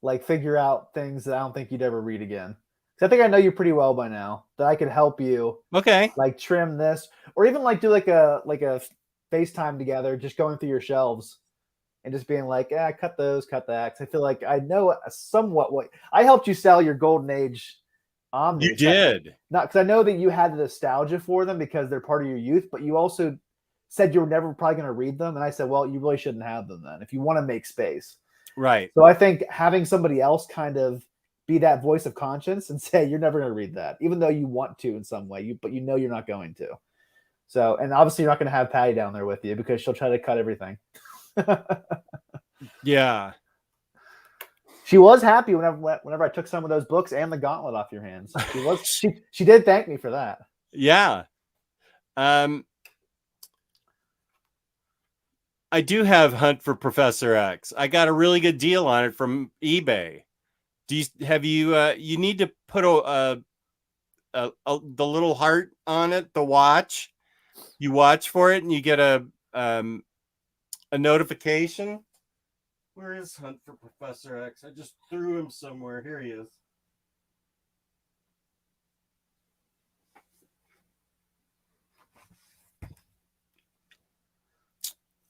like figure out things that I don't think you'd ever read again. Because I think I know you pretty well by now. That I could help you. Okay. Like trim this, or even like do like a FaceTime together, just going through your shelves and just being like, cut those, cut that. Because I feel like I know somewhat what I helped you sell your Golden Age. You did. Not because I know that you had the nostalgia for them because they're part of your youth, but you also said you were never probably going to read them. And I said, well, you really shouldn't have them then if you want to make space. Right. So I think having somebody else kind of be that voice of conscience and say, you're never going to read that, even though you want to in some way, but you know you're not going to. So, and obviously you're not going to have Patty down there with you because she'll try to cut everything. Yeah. She was happy whenever I took some of those books and the gauntlet off your hands. She did thank me for that. Yeah. I do have Hunt for Professor X. I got a really good deal on it from eBay. You need to put the little heart on it, the watch. You watch for it and you get a notification. Where is Hunt for Professor X? I just threw him somewhere. Here he is.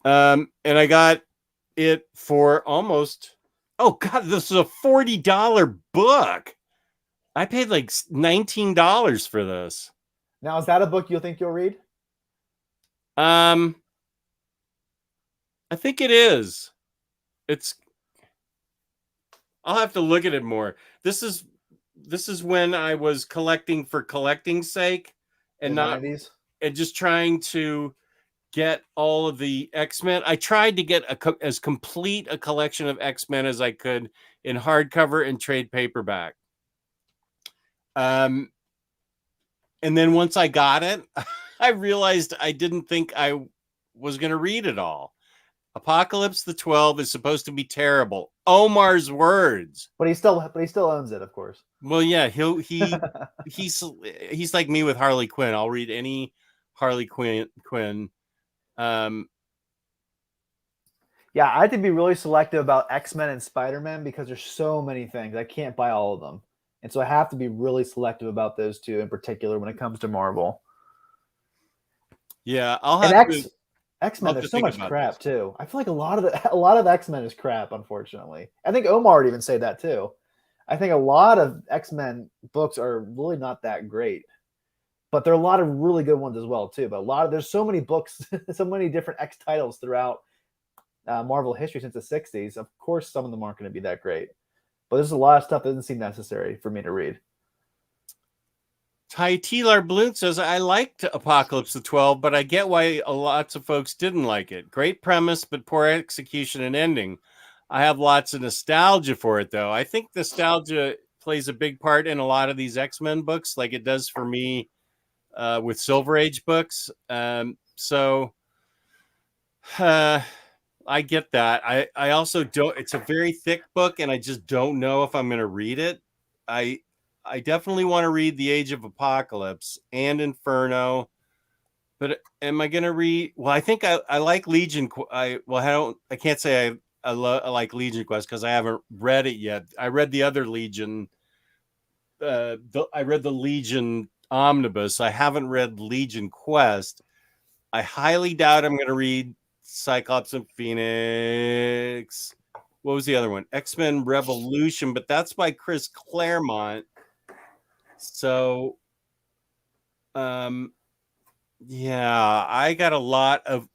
And I got it for almost, oh God, this is a $40 book. I paid like $19 for this. Now, is that a book you think you'll read? I think it is. I'll have to look at it more. This is when I was collecting for collecting's sake and just trying to get all of the X-Men. I tried to get as complete a collection of X-Men as I could in hardcover and trade paperback. And then once I got it, I realized I didn't think I was going to read it all. Apocalypse the 12 is supposed to be terrible. Omar's words. But he still owns it, of course. Well, yeah, he's like me with Harley Quinn. I'll read any Harley Quinn. Yeah, I have to be really selective about X-Men and Spider-Man because there's so many things. I can't buy all of them. And so I have to be really selective about those two in particular when it comes to Marvel. Yeah, I'll have X-Men, there's so much crap too. I feel like a lot of X-Men is crap, unfortunately. I think Omar would even say that too. I think a lot of X-Men books are really not that great, but there are a lot of really good ones as well too. But there's so many books, so many different X titles throughout Marvel history since the 60s. Of course, some of them aren't going to be that great, but there's a lot of stuff that doesn't seem necessary for me to read. Ty Teelar Bloom says, I liked Apocalypse of 12, but I get why lots of folks didn't like it. Great premise, but poor execution and ending. I have lots of nostalgia for it, though. I think nostalgia plays a big part in a lot of these X-Men books, like it does for me with Silver Age books. So I get that. I also don't. It's a very thick book, and I just don't know if I'm going to read it. I definitely want to read The Age of Apocalypse and Inferno, but am I going to read? Well, I think I like Legion. I can't say I like Legion Quest because I haven't read it yet. I read the other Legion. I read the Legion Omnibus. I haven't read Legion Quest. I highly doubt I'm going to read Cyclops and Phoenix. What was the other one? X-Men Revolution, but that's by Chris Claremont. So, yeah, I got a lot of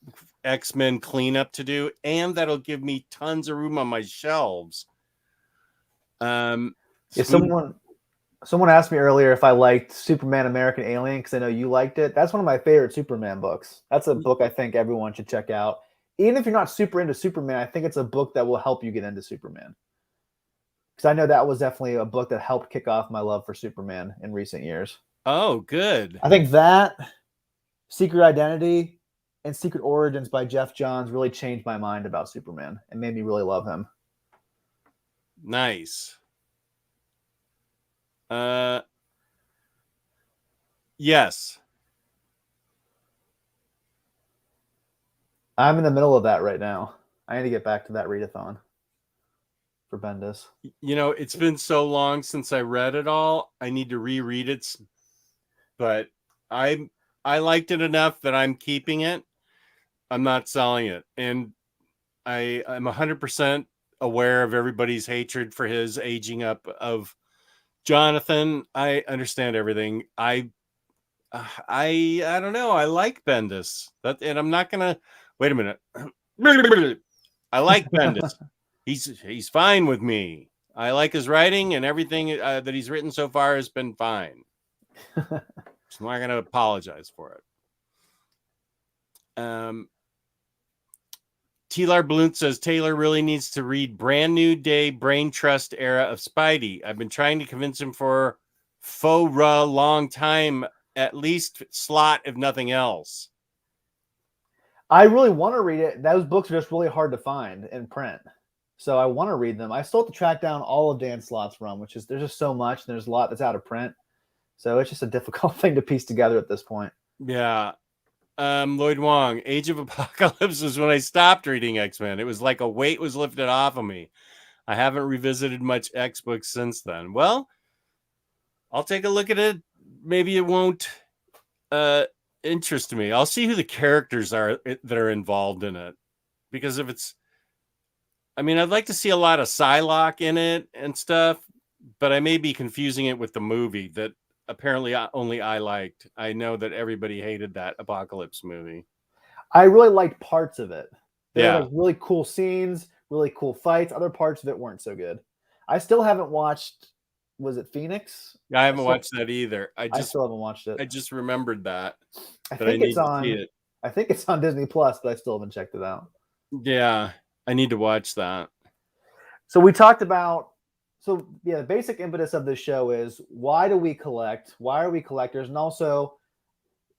X-Men cleanup to do, and that'll give me tons of room on my shelves. Someone asked me earlier if I liked Superman American Alien because I know you liked it. That's one of my favorite Superman books. That's a book I think everyone should check out. Even if you're not super into Superman, I think it's a book that will help you get into Superman. Because I know that was definitely a book that helped kick off my love for Superman in recent years. Oh, good. I think that, Secret Identity, and Secret Origins by Jeff Johns really changed my mind about Superman and made me really love him. Nice. Yes. I'm in the middle of that right now. I need to get back to that readathon for Bendis. You know, it's been so long since I read it all. I need to reread it, but I liked it enough that I'm keeping it. I'm not selling it, and I'm 100% aware of everybody's hatred for his aging up of Jonathan. I understand everything. I don't know. I like Bendis, and I'm not gonna wait a minute. I like Bendis. He's fine with me. I like his writing, and everything that he's written so far has been fine. So I'm not going to apologize for it. Teelar Blunt says Taylor really needs to read Brand New Day Brain Trust Era of Spidey. I've been trying to convince him for a long time, at least slot, if nothing else. I really want to read it. Those books are just really hard to find in print. So I want to read them. I still have to track down all of Dan Slott's run, which is there's just so much. And there's a lot that's out of print. So it's just a difficult thing to piece together at this point. Yeah. Lloyd Wong, Age of Apocalypse was when I stopped reading X-Men. It was like a weight was lifted off of me. I haven't revisited much X books since then. Well, I'll take a look at it. Maybe it won't interest me. I'll see who the characters are that are involved in it. Because if it's, I mean, I'd like to see a lot of Psylocke in it and stuff, but I may be confusing it with the movie that apparently only I liked. I know that everybody hated that Apocalypse movie. I really liked parts of it. There were like really cool scenes, really cool fights. Other parts of it weren't so good. I still haven't watched, was it Phoenix? I haven't watched that either. I still haven't watched it. I just remembered that. I think it's on Disney Plus, but I still haven't checked it out. Yeah, I need to watch that. So we talked about, the basic impetus of this show is why do we collect? Why are we collectors? And also,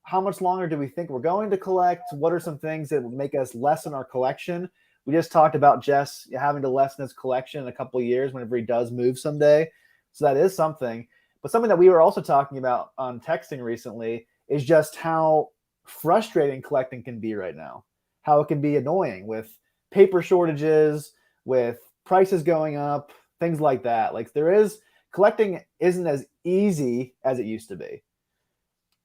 how much longer do we think we're going to collect? What are some things that would make us lessen our collection? We just talked about Jess having to lessen his collection in a couple of years whenever he does move someday. So that is something. But something that we were also talking about on texting recently is just how frustrating collecting can be right now. How it can be annoying with paper shortages, with prices going up, things like that. Like collecting isn't as easy as it used to be.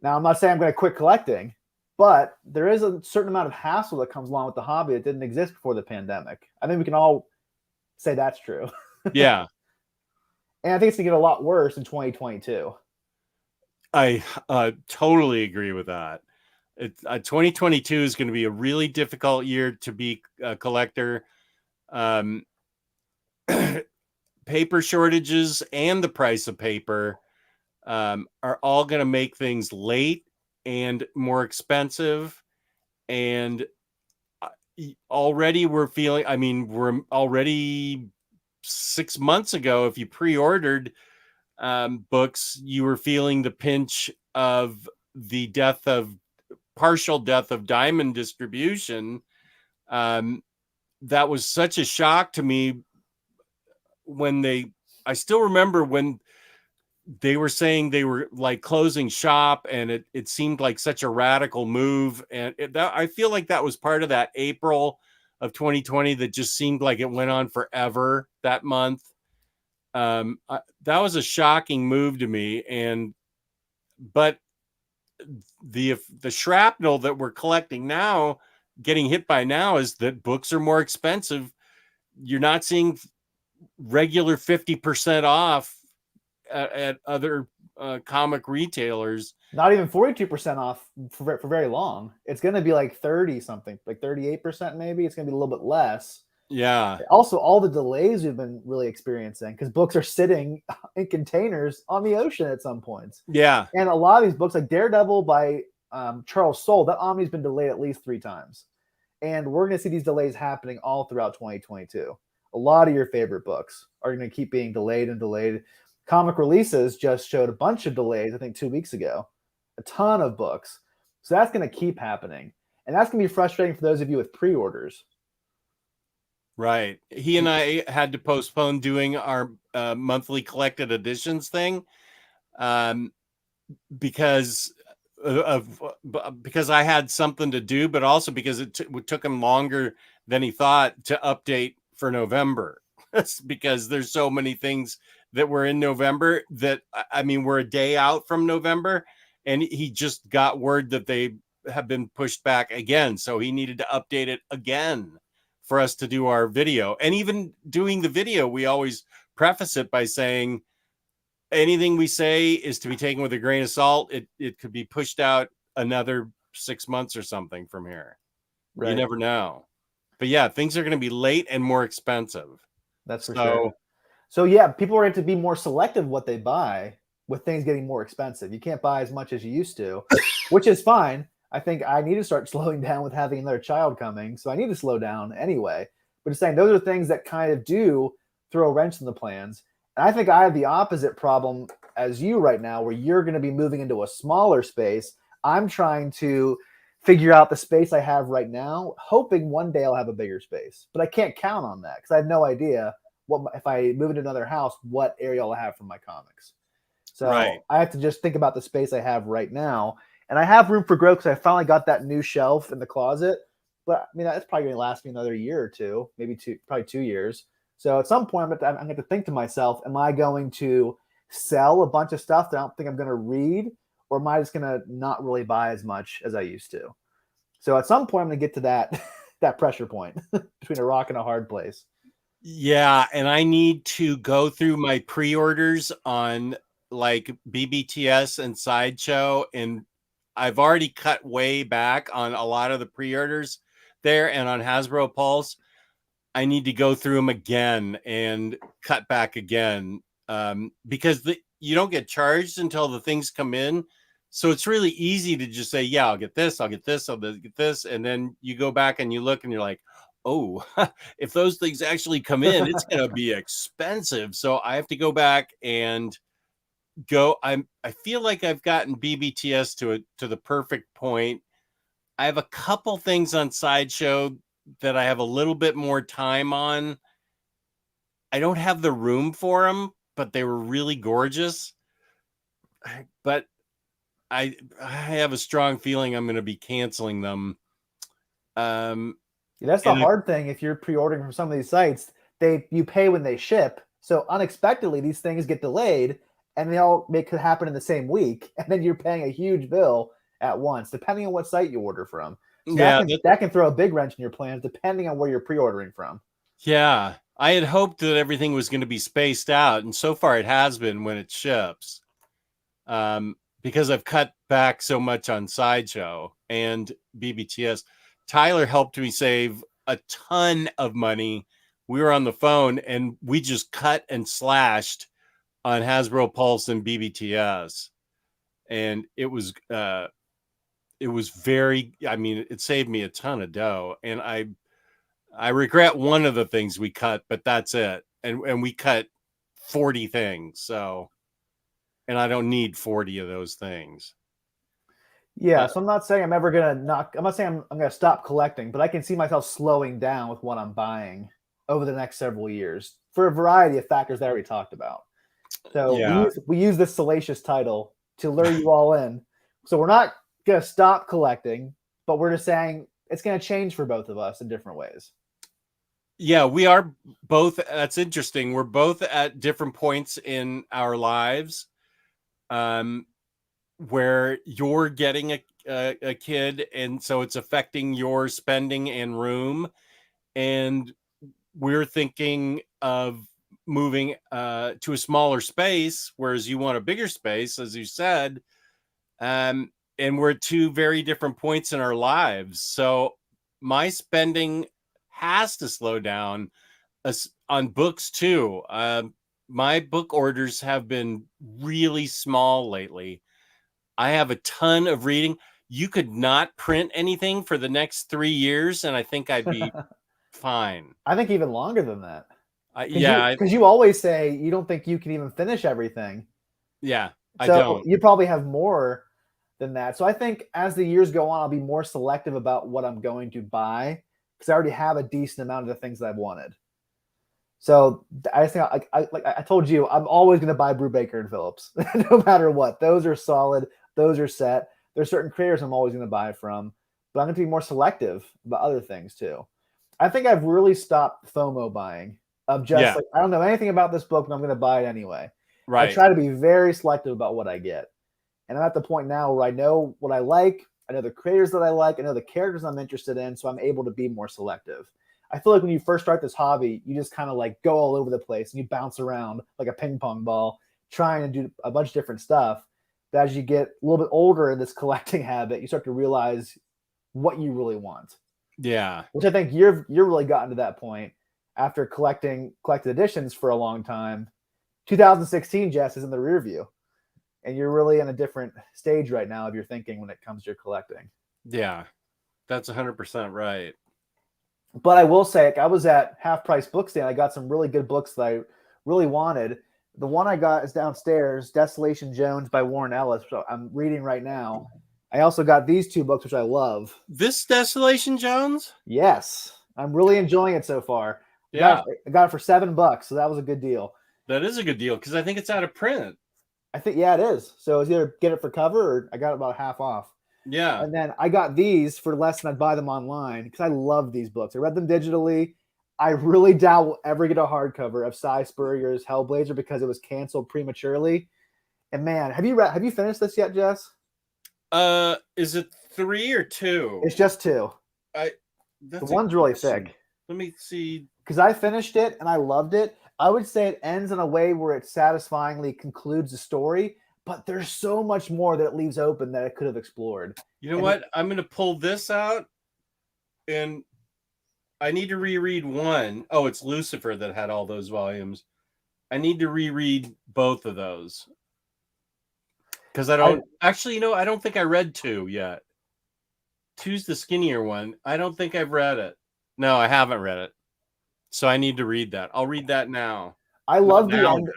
Now, I'm not saying I'm going to quit collecting, But there is a certain amount of hassle that comes along with the hobby that didn't exist before the pandemic. I think we can all say that's true. Yeah. And I think it's going to get a lot worse in 2022. I totally agree with that. 2022 is going to be a really difficult year to be a collector. Paper shortages and the price of paper are all going to make things late and more expensive. And already we're feeling, I mean, we're already 6 months ago, if you pre-ordered books, you were feeling the pinch of the partial death of Diamond distribution. That was such a shock to me I still remember when they were saying they were like closing shop, and it seemed like such a radical move. And I feel like that was part of that April of 2020 that just seemed like it went on forever that month. That was a shocking move to me. But the shrapnel that we're collecting now, getting hit by now, is that books are more expensive. You're not seeing regular 50% off at other comic retailers. Not even 42% off for very long. It's going to be like 30 something, like 38% maybe. It's going to be a little bit less. Yeah. Also, all the delays we've been really experiencing because books are sitting in containers on the ocean at some points. Yeah. And a lot of these books, like Daredevil by Charles Soule, that Omni's been delayed at least 3 times. And we're going to see these delays happening all throughout 2022. A lot of your favorite books are going to keep being delayed and delayed. Comic releases just showed a bunch of delays, I think 2 weeks ago. A ton of books. So that's going to keep happening. And that's going to be frustrating for those of you with pre-orders. Right. He and I had to postpone doing our monthly collected editions thing because I had something to do, but also because it took him longer than he thought to update for November. Because there's so many things that were in November that, I mean, we're a day out from November, and he just got word that they have been pushed back again. So he needed to update it again for us to do our video. And even doing the video, we always preface it by saying anything we say is to be taken with a grain of salt. It could be pushed out another 6 months or something from here. Right. You never know. But yeah, things are going to be late and more expensive. That's for sure. So yeah, people are going to be more selective what they buy with things getting more expensive. You can't buy as much as you used to, which is fine. I think I need to start slowing down with having another child coming. So I need to slow down anyway. But just saying, those are things that kind of do throw a wrench in the plans. And I think I have the opposite problem as you right now, where you're going to be moving into a smaller space. I'm trying to figure out the space I have right now, hoping one day I'll have a bigger space. But I can't count on that because I have no idea if I move into another house, what area I'll have for my comics. So right. I have to just think about the space I have right now. And I have room for growth because I finally got that new shelf in the closet. But I mean, that's probably going to last me another year or two, maybe probably 2 years. So at some point, I'm going to think to myself, am I going to sell a bunch of stuff that I don't think I'm going to read? Or am I just going to not really buy as much as I used to? So at some point, I'm going to get to that pressure point between a rock and a hard place. Yeah, and I need to go through my pre-orders on like BBTS and Sideshow, and I've already cut way back on a lot of the pre-orders there, and on Hasbro Pulse, I need to go through them again and cut back again because you don't get charged until the things come in. So it's really easy to just say, yeah, I'll get this, I'll get this, I'll get this. And then you go back and you look and you're like, oh, if those things actually come in, it's going to be expensive. So I have to go back and I feel like I've gotten BBTS to the perfect point. I have a couple things on Sideshow that I have a little bit more time on. I don't have the room for them, but they were really gorgeous. But I have a strong feeling I'm going to be canceling them. That's the hard thing. If you're pre-ordering from some of these sites, you pay when they ship. So unexpectedly, these things get delayed, and they all could happen in the same week, and then you're paying a huge bill at once, depending on what site you order from. So Yeah, that can throw a big wrench in your plans, depending on where you're pre-ordering from. yeah. I had hoped that everything was going to be spaced out, and so far it has been when it ships. Because I've cut back so much on Sideshow and BBTS. Tyler helped me save a ton of money. We were on the phone and we just cut and slashed on Hasbro Pulse and BBTS. And it was very, I mean, it saved me a ton of dough. And I regret one of the things we cut, but that's it. And we cut 40 things. So, and I don't need 40 of those things. Yeah, so I'm not saying I'm ever gonna I'm not saying I'm gonna stop collecting, but I can see myself slowing down with what I'm buying over the next several years for a variety of factors that I already talked about. So Yeah. we use this salacious title to lure you all in. So we're not gonna stop collecting, but we're just saying it's gonna change for both of us in different ways. Yeah, we are both. That's interesting. We're both at different points in our lives. Where you're getting a kid, and so it's affecting your spending and room, and we're thinking of moving to a smaller space, whereas you want a bigger space, as you said. And we're at two very different points in our lives, so my spending has to slow down on books too. My book orders have been really small lately. I have a ton of reading. You could not print anything for the next 3 years, and I think I'd be fine. I think even longer than that. Yeah, Because you always say you don't think you can even finish everything. Yeah, I So don't. you probably have more than that. So I think as the years go on, I'll be more selective about what I'm going to buy because I already have a decent amount of the things that I've wanted. So I just think, like I told you, I'm always going to buy Brubaker and Phillips, no matter what. Those are solid. Those are set. There's certain creators I'm always going to buy from, but I'm going to be more selective about other things too. I think I've really stopped FOMO buying of just like, I don't know anything about this book, but I'm going to buy it anyway. Right. I try to be very selective about what I get. And I'm at the point now where I know what I like. I know the creators that I like. I know the characters I'm interested in. So I'm able to be more selective. I feel like when you first start this hobby, you just kind of like go all over the place and you bounce around like a ping pong ball, trying to do a bunch of different stuff. But as you get a little bit older in this collecting habit, you start to realize what you really want. Yeah. Which I think you're really gotten to that point after collected editions for a long time. 2016, Jess, is in the rear view. And you're really in a different stage right now of your thinking when it comes to your collecting. Yeah, that's 100% right. But I will say, I was at Half Price Book Stand. I got some really good books that I really wanted. The one I got is downstairs, Desolation Jones by Warren Ellis, which I'm reading right now. I also got these two books, which I love. This Desolation Jones? Yes. I'm really enjoying it so far. Yeah. I got it for $7, so that was a good deal. That is a good deal because I think it's out of print. I think, yeah, it is. So it's either get it for cover or I got it about half off. Yeah. And then I got these for less than I'd buy them online because I love these books. I read them digitally. I really doubt we'll ever get a hardcover of Cy Spurrier's Hellblazer because it was canceled prematurely. And man, have you finished this yet, Jess? Is it 3 or 2? It's just 2. The one's really thick. Let me see. Because I finished it and I loved it. I would say it ends in a way where it satisfyingly concludes the story, but there's so much more that it leaves open that it could have explored. You know what? I'm going to pull this out, and I need to reread one. Oh, it's Lucifer that had all those volumes. I need to reread both of those. Because I don't I don't think I read 2 yet. 2's the skinnier one. I don't think I've read it. No, I haven't read it. So I need to read that. I'll read that now. I love the end.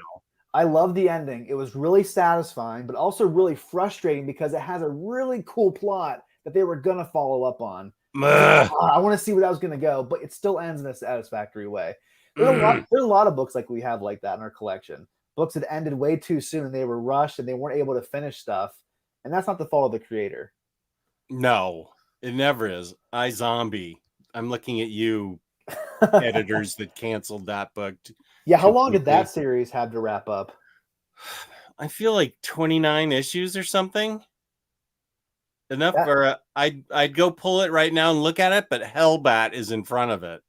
I love the ending. It was really satisfying, but also really frustrating because it has a really cool plot that they were going to follow up on. I want to see where that was going to go, but it still ends in a satisfactory way. There's a lot of books like we have like that in our collection. Books that ended way too soon and they were rushed and they weren't able to finish stuff. And that's not the fault of the creator. No, it never is. iZombie. I'm looking at you, editors that canceled that book. Yeah, how long did that series have to wrap up? I feel like 29 issues or something. enough for I'd go pull it right now and look at it, but Hellbat is in front of it.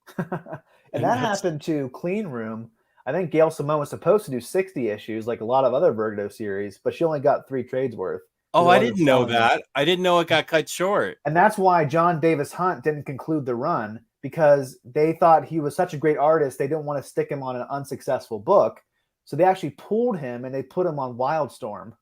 And that happened to Clean Room. I think Gail Simone was supposed to do 60 issues, like a lot of other Vertigo series, but she only got 3 trades worth. Oh, I didn't know that. I didn't know it got cut short. And that's why John Davis Hunt didn't conclude the run, because they thought he was such a great artist, they didn't want to stick him on an unsuccessful book. So they actually pulled him and they put him on Wildstorm,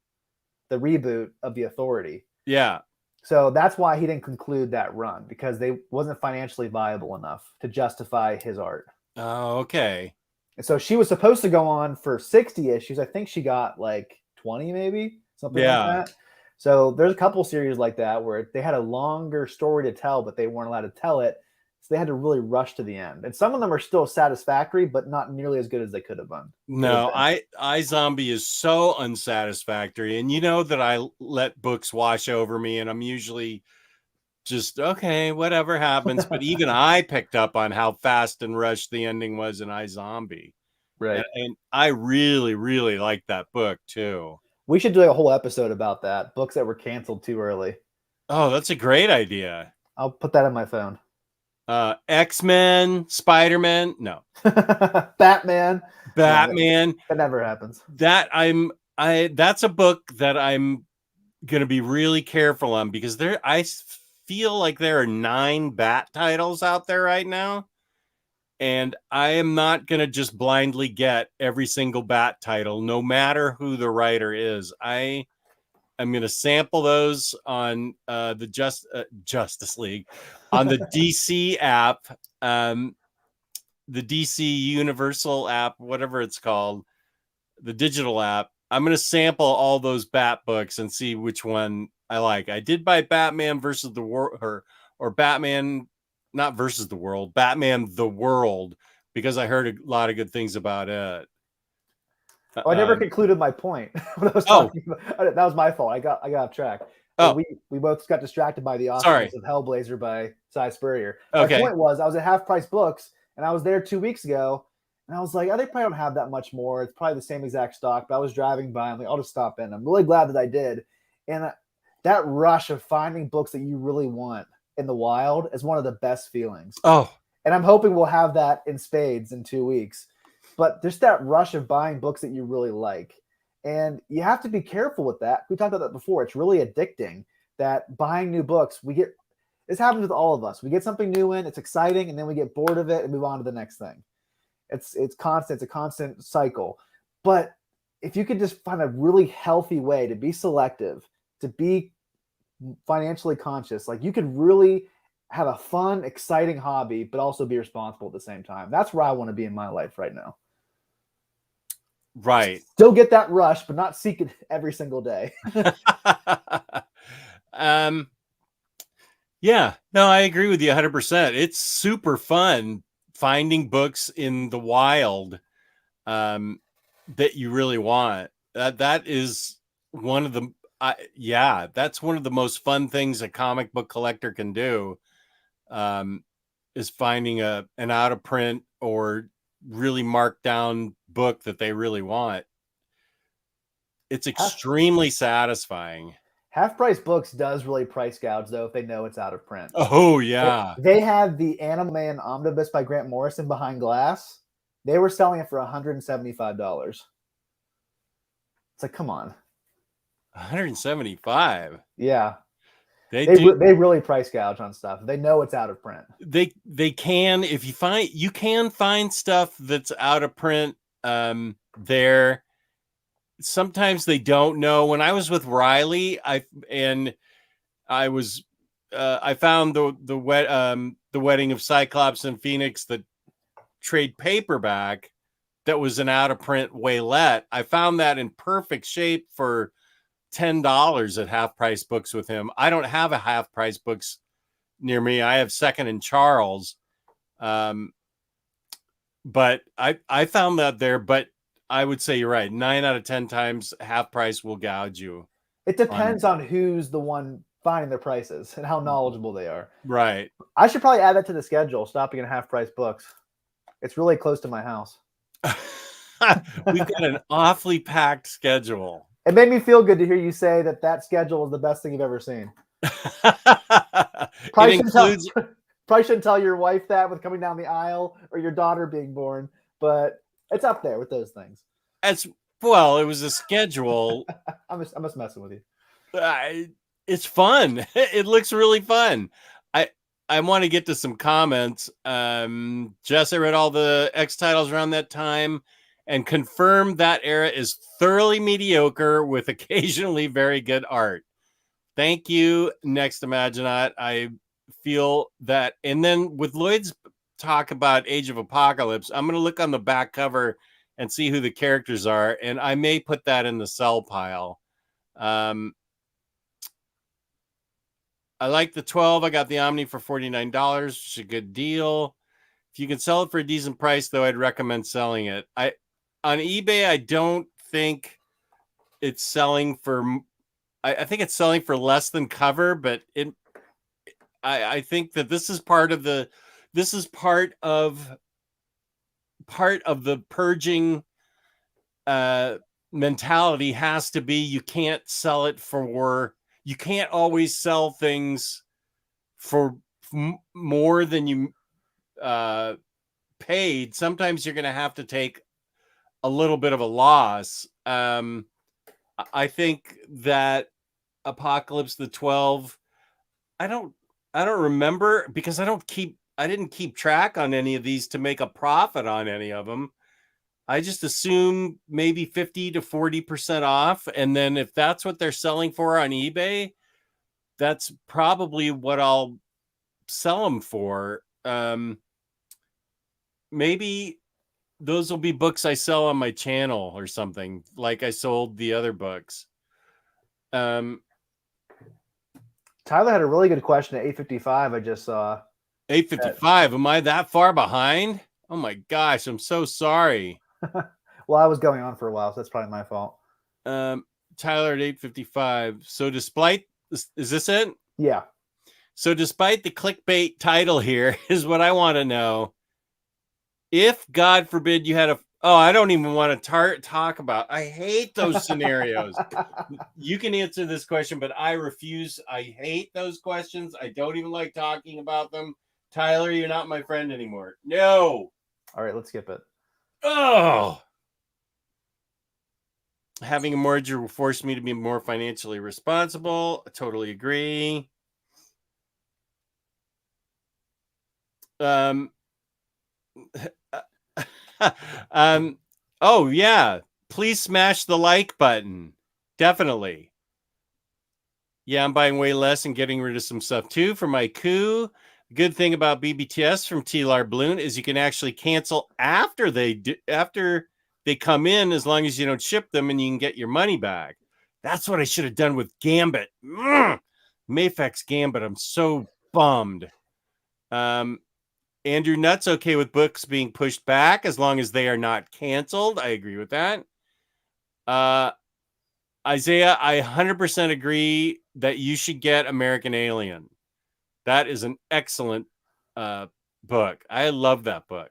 the reboot of The Authority. Yeah. So that's why he didn't conclude that run, because they wasn't financially viable enough to justify his art. Oh, okay. And so she was supposed to go on for 60 issues. I think she got like 20, maybe something like that. So there's a couple series like that where they had a longer story to tell, but they weren't allowed to tell it. So they had to really rush to the end. And some of them are still satisfactory, but not nearly as good as they could have been. No, iZombie is so unsatisfactory. And you know that I let books wash over me, and I'm usually just, okay, whatever happens. But even I picked up on how fast and rushed the ending was in iZombie. Right. And I really, really like that book too. We should do a whole episode about that. Books that were canceled too early. Oh, that's a great idea. I'll put that on my phone. X-Men, Spider-Man, no. Batman. Batman. That never happens. That's a book that I'm gonna be really careful on, because I feel like there are 9 Bat titles out there right now. And I am not going to just blindly get every single Bat title, no matter who the writer is. I'm going to sample those on the Justice League, on the DC app, the DC Universal app, whatever it's called, the digital app. I'm going to sample all those Bat books and see which one I like. I did buy Batman versus the World, or Batman, not versus the world, Batman the World, because I heard a lot of good things about it. I never concluded my point. When I was talking about, that was my fault. I got off track. We both got distracted by the awesomeness of Hellblazer by Cy Spurrier. Okay. My point was, I was at Half Price Books, and I was there 2 weeks ago, and I was like, oh, they probably don't have that much more. It's probably the same exact stock. But I was driving by, I'm like, I'll just stop in. I'm really glad that I did. And that rush of finding books that you really want in the wild is one of the best feelings. Oh, and I'm hoping we'll have that in spades in 2 weeks. But there's that rush of buying books that you really like. And you have to be careful with that. We talked about that before. It's really addicting, that buying new books, this happens with all of us. We get something new in, it's exciting, and then we get bored of it and move on to the next thing. It's constant. It's a constant cycle. But if you could just find a really healthy way to be selective, to be financially conscious, like you could really have a fun, exciting hobby, but also be responsible at the same time. That's where I want to be in my life right now. Right. Still get that rush, but not seek it every single day. Yeah, no, I agree with you 100%. It's super fun finding books in the wild that you really want. That is one of the that's one of the most fun things a comic book collector can do, is finding an out of print or really marked down book that they really want. It's extremely satisfying. Half Price Books does really price gouge, though, if they know it's out of print. Oh, yeah. They had the Animal Omnibus by Grant Morrison behind glass. They were selling it for $175. It's like, come on. 175. Yeah. They really price gouge on stuff. They know it's out of print. They can, if you can find stuff that's out of print there. Sometimes they don't know. When I was with Riley, I found the Wedding of Cyclops and Phoenix, the trade paperback that was an out of print Waylette. I found that in perfect shape for $10 at Half Price Books with him. I don't have a Half Price Books near me. I have Second and Charles. But I found that there, but I would say you're right. 9 out of 10 times Half Price will gouge you. It depends on who's the one finding their prices and how knowledgeable they are. Right. I should probably add that to the schedule, stopping at Half Price Books. It's really close to my house. We've got an awfully packed schedule. It made me feel good to hear you say that schedule is the best thing you've ever seen. It includes. Probably shouldn't tell your wife that with coming down the aisle or your daughter being born, but it's up there with those things. As well, it was a schedule. I'm just messing with you. It's fun. It looks really fun. I want to get to some comments. Jess, I read all the X titles around that time and confirmed that era is thoroughly mediocre with occasionally very good art. Thank you, Next Imaginaut. I feel that. And then with Lloyd's talk about Age of Apocalypse, I'm going to look on the back cover and see who the characters are. And I may put that in the sell pile. I like the 12. I got the Omni for $49, which is a good deal. If you can sell it for a decent price, though, I'd recommend selling it. On eBay, I don't think it's selling for. I think it's selling for less than cover, but I think that this is part of the purging mentality has to be you can't sell it for. You can't always sell things for more than you paid. Sometimes you're going to have to take a little bit of a loss. I think that Apocalypse the 12, I don't remember because I didn't keep track on any of these to make a profit on any of them. I just assume maybe 50 to 40% off. And then if that's what they're selling for on eBay, that's probably what I'll sell them for. Maybe those will be books I sell on my channel or something, like I sold the other books. Tyler had a really good question at 8:55. I just saw 8:55. Am I that far behind? Oh my gosh, I'm so sorry. Well, I was going on for a while, so that's probably my fault. Tyler at 8:55. So despite, is this it? Yeah. So despite the clickbait title here is what I want to know. If, God forbid, you had I don't even want to talk about. I hate those scenarios. You can answer this question, but I refuse. I hate those questions. I don't even like talking about them. Tyler, you're not my friend anymore. No. All right, let's skip it. Oh. Having a mortgage will force me to be more financially responsible. I totally agree. Oh yeah, please smash the like button. Definitely. Yeah, I'm buying way less and getting rid of some stuff too for my coup. Good thing about BBTS from TLR Balloon is you can actually cancel after they come in, as long as you don't ship them, and you can get your money back. That's what I should have done with Gambit. Mafex Gambit. I'm so bummed. Andrew Nutt's okay with books being pushed back as long as they are not canceled. I agree with that. Isaiah, I 100% agree that you should get American Alien. That is an excellent book. I love that book.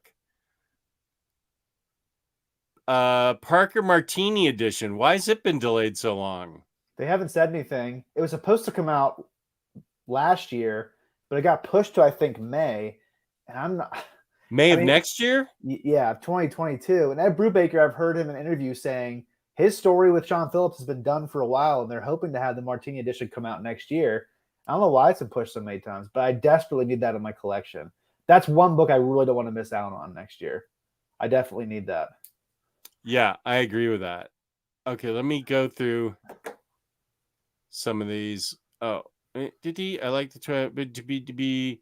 Parker Martini edition. Why has it been delayed so long? They haven't said anything. It was supposed to come out last year, but it got pushed to, I think, May. And I'm not May of next year? Yeah, 2022. And Ed Brubaker, I've heard him in interviews saying his story with Sean Phillips has been done for a while, and they're hoping to have the Martini edition come out next year. I don't know why it's been pushed so many times, but I desperately need that in my collection. That's one book I really don't want to miss out on next year. I definitely need that. Yeah, I agree with that. Okay, let me go through some of these. Oh, did he? I like to try to be.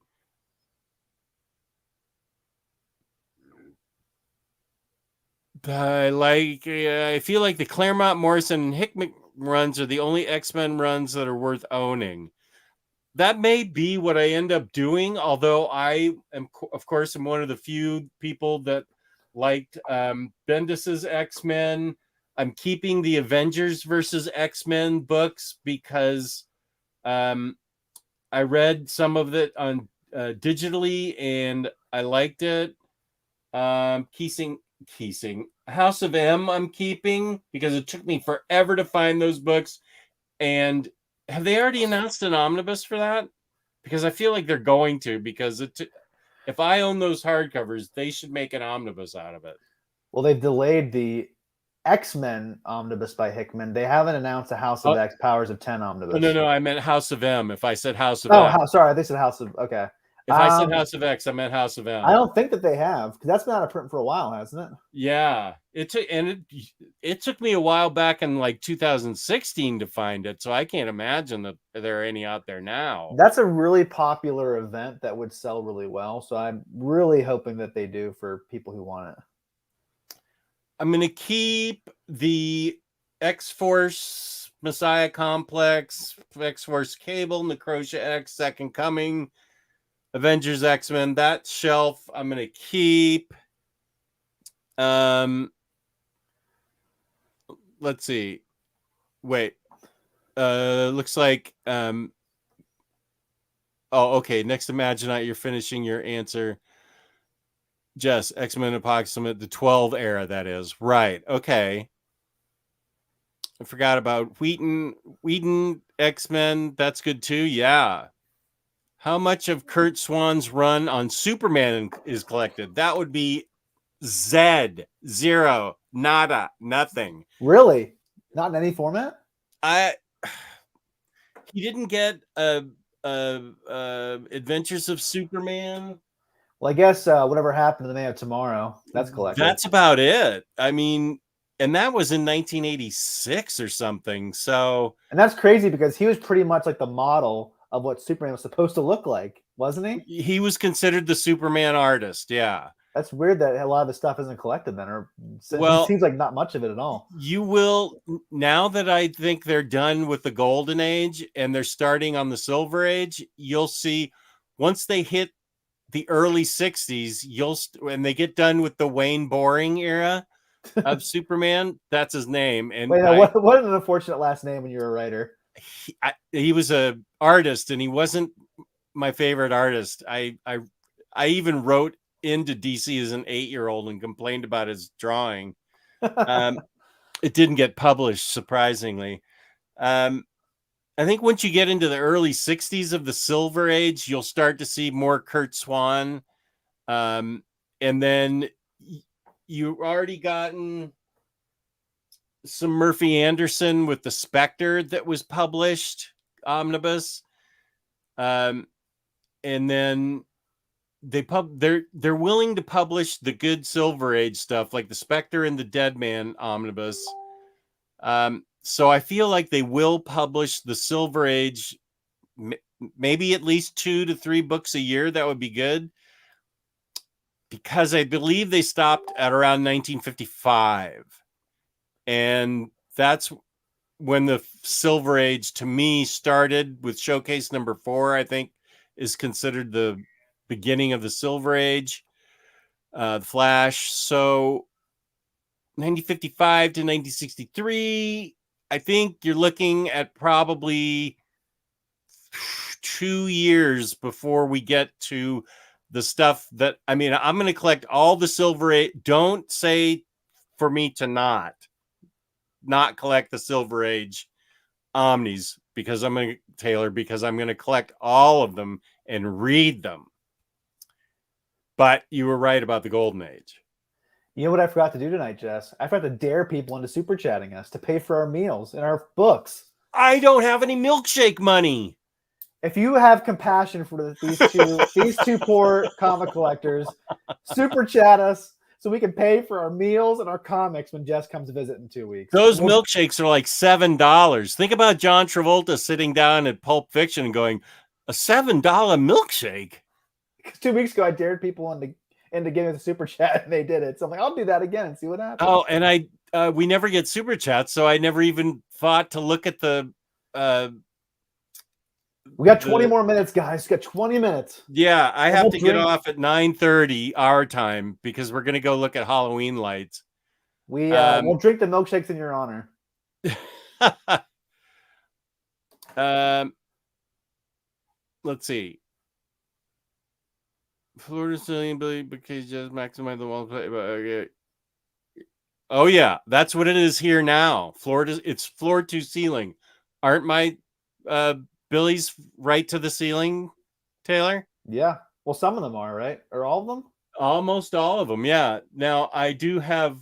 I feel like the Claremont, Morrison, and Hickman runs are the only X-Men runs that are worth owning. That may be what I end up doing, although I am, of course, I'm one of the few people that liked Bendis's X-Men. I'm keeping the Avengers versus X-Men books because I read some of it on digitally and I liked it. Keesing House of M I'm keeping because it took me forever to find those books, and Have they already announced an omnibus for that? Because I feel like they're going to, because if I own those hardcovers, they should make an omnibus out of it. Well, they've delayed the X-Men omnibus by Hickman. They haven't announced a House of X Powers of 10 omnibus. No, I meant House of M. If I said House of M. Sorry, they said House of, okay. If I said House of X, I meant House of M. I don't think that they have, because that's been out of print for a while, hasn't it? Yeah, it took me a while back in like 2016 to find it, so I can't imagine that there are any out there now. That's a really popular event that would sell really well, so I'm really hoping that they do for people who want it. I'm going to keep the X-Force Messiah Complex, X-Force Cable, Necrotia X, Second Coming, Avengers X-Men. That shelf I'm going to keep. Let's see. Wait. Looks like oh, okay. Next Imaginite, you're finishing your answer. Jess, X-Men Apocalypse, the 12 era, that is. Right. Okay. I forgot about Whedon X-Men. That's good too. Yeah. How much of Kurt Swan's run on Superman is collected? That would be Z. Zero. Nada. Nothing. Really? Not in any format? He didn't get Adventures of Superman. Well, I guess whatever happened to the Man of Tomorrow, that's collected. That's about it. I mean, and that was in 1986 or something. So, and that's crazy because he was pretty much like the model of what Superman was supposed to look like, wasn't he? He was considered the Superman artist. Yeah. That's weird that a lot of the stuff isn't collected then, or it seems like not much of it at all. You will, now that I think they're done with the Golden Age and they're starting on the Silver Age, you'll see once they hit the early 60s, when they get done with the Wayne Boring era of Superman, that's his name. And wait, what an unfortunate last name when you're a writer. He was an artist, and he wasn't my favorite artist. I even wrote into DC as an 8-year-old and complained about his drawing. It didn't get published, surprisingly. I think once you get into the early 60s of the Silver Age, you'll start to see more Kurt Swan. And then you've already gotten some Murphy Anderson with the Spectre that was published, omnibus. And then they're willing to publish the good Silver Age stuff, like the Spectre and the Dead Man omnibus. So I feel like they will publish the Silver Age, maybe at least 2 to 3 books a year. That would be good, because I believe they stopped at around 1955. And that's when the Silver Age, to me, started with Showcase number 4, I think, is considered the beginning of the Silver Age, the Flash. So 1955 to 1963, I think you're looking at probably 2 years before we get to the stuff that, I mean, I'm going to collect all the Silver Age. Don't say for me to not collect the Silver Age Omnis, because I'm going to collect all of them and read them. But you were right about the Golden Age. You know what I forgot to do tonight, Jess? I forgot to dare people into super chatting us to pay for our meals and our books. I don't have any milkshake money. If you have compassion for these two poor comic collectors, super chat us so we can pay for our meals and our comics when Jess comes to visit in 2 weeks. Those milkshakes are like $7. Think about John Travolta sitting down at Pulp Fiction and going, a $7 milkshake? 2 weeks ago, I dared people into giving the super chat, and they did it. So I'm like, I'll do that again and see what happens. Oh, and we never get super chats, so I never even thought to look at the. We got 20 more minutes, guys. We got 20 minutes. Yeah, I have to get off at 9:30 our time because we're gonna go look at Halloween lights. We'll drink the milkshakes in your honor. Let's see. Florida ceiling ability because just maximize the wall play. Okay. Oh yeah, that's what it is here now. It's floor to ceiling. Aren't my Billy's right to the ceiling, Taylor? Yeah. Well, some of them are, right? Or all of them? Almost all of them, yeah. Now, I do have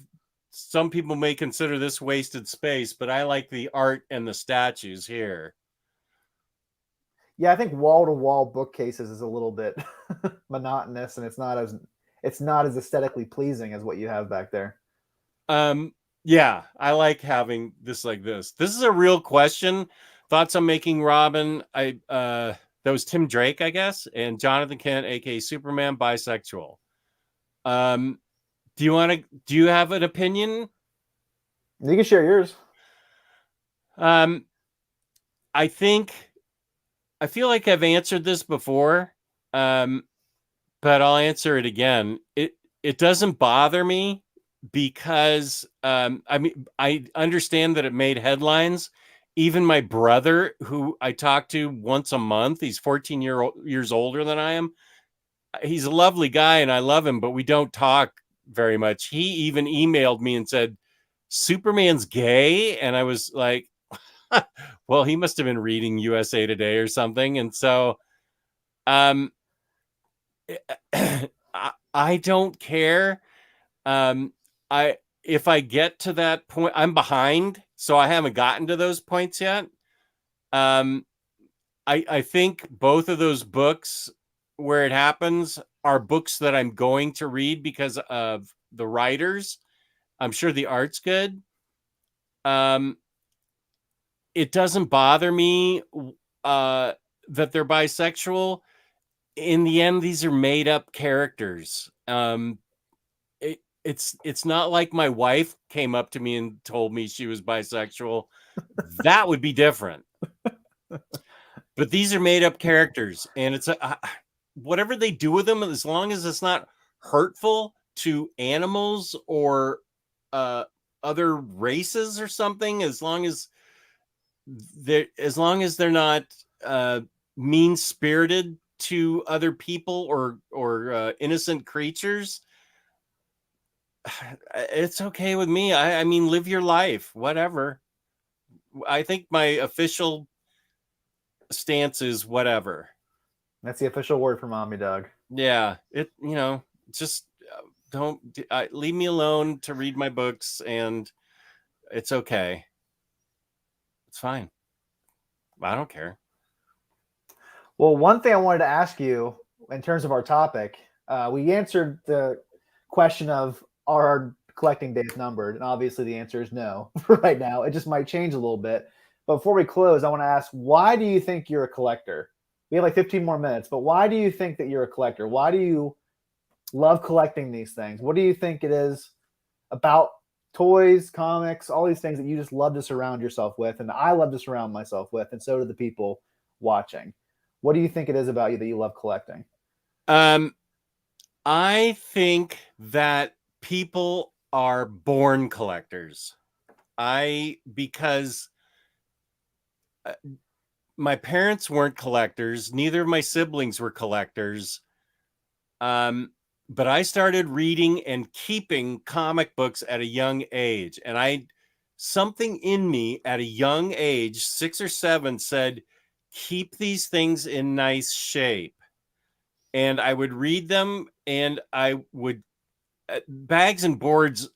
some people may consider this wasted space, but I like the art and the statues here. Yeah, I think wall to wall bookcases is a little bit monotonous, and it's not as aesthetically pleasing as what you have back there. Yeah, I like having this like this. This is a real question. Thoughts on making Robin? That was Tim Drake, I guess, and Jonathan Kent, aka Superman, bisexual. Do you have an opinion? You can share yours. I feel like I've answered this before. But I'll answer it again. It doesn't bother me because I mean, I understand that it made headlines. Even my brother, who I talk to once a month, he's 14 years older than I am. He's a lovely guy and I love him, but we don't talk very much. He even emailed me and said, Superman's gay. And I was like, well, he must have been reading USA Today or something. And so, I don't care. If I get to that point, I'm behind, so I haven't gotten to those points yet. I think both of those books where it happens are books that I'm going to read because of the writers. I'm sure the art's good. It doesn't bother me that they're bisexual. In the end, these are made up characters. It's not like my wife came up to me and told me she was bisexual. That would be different. But these are made up characters, and it's whatever they do with them, as long as it's not hurtful to animals or other races or something, as long as they're not mean spirited to other people or innocent creatures, it's okay with me. I mean, live your life, whatever. I think my official stance is whatever. That's the official word for Mommy Dog. Yeah, just don't leave me alone to read my books, and it's okay. It's fine. I don't care. Well, one thing I wanted to ask you in terms of our topic, we answered the question of are our collecting days numbered? And obviously the answer is no right now. It just might change a little bit. But before we close, I want to ask, why do you think you're a collector? We have like 15 more minutes, but why do you think that you're a collector? Why do you love collecting these things? What do you think it is about toys, comics, all these things that you just love to surround yourself with? And I love to surround myself with, and so do the people watching. What do you think it is about you that you love collecting? I think that people are born collectors. Because my parents weren't collectors. Neither of my siblings were collectors. But I started reading and keeping comic books at a young age. And something in me at a young age, 6 or 7, said, keep these things in nice shape. And I would read them, and I would bags and boards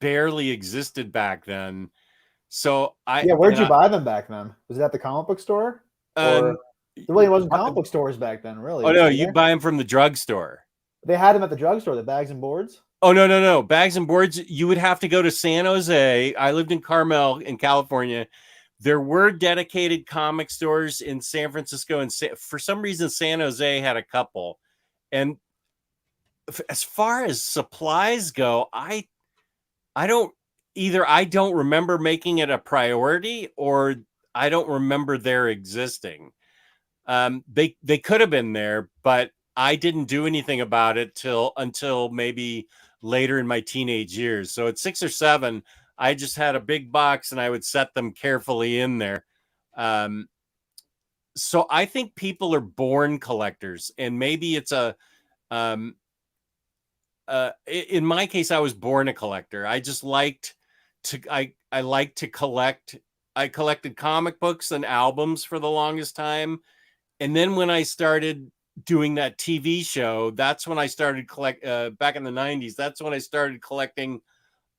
barely existed back then. So where'd you buy them back then? Was it at the comic book store? Or there really wasn't comic book stores back then, really. Oh no, you buy them from the drugstore. They had them at the drugstore, the bags and boards. Oh no, bags and boards. You would have to go to San Jose. I lived in Carmel in California. There were dedicated comic stores in San Francisco, and for some reason, San Jose had a couple. And as far as supplies go, I don't remember making it a priority, or I don't remember their existing. They could have been there, but I didn't do anything about it until maybe later in my teenage years. So at 6 or 7, I just had a big box and I would set them carefully in there. So I think people are born collectors, and maybe it's in my case, I was born a collector. I just liked to, I like to collect I collected comic books and albums for the longest time. And then when I started doing that TV show, that's when I started back in the 90s. That's when I started collecting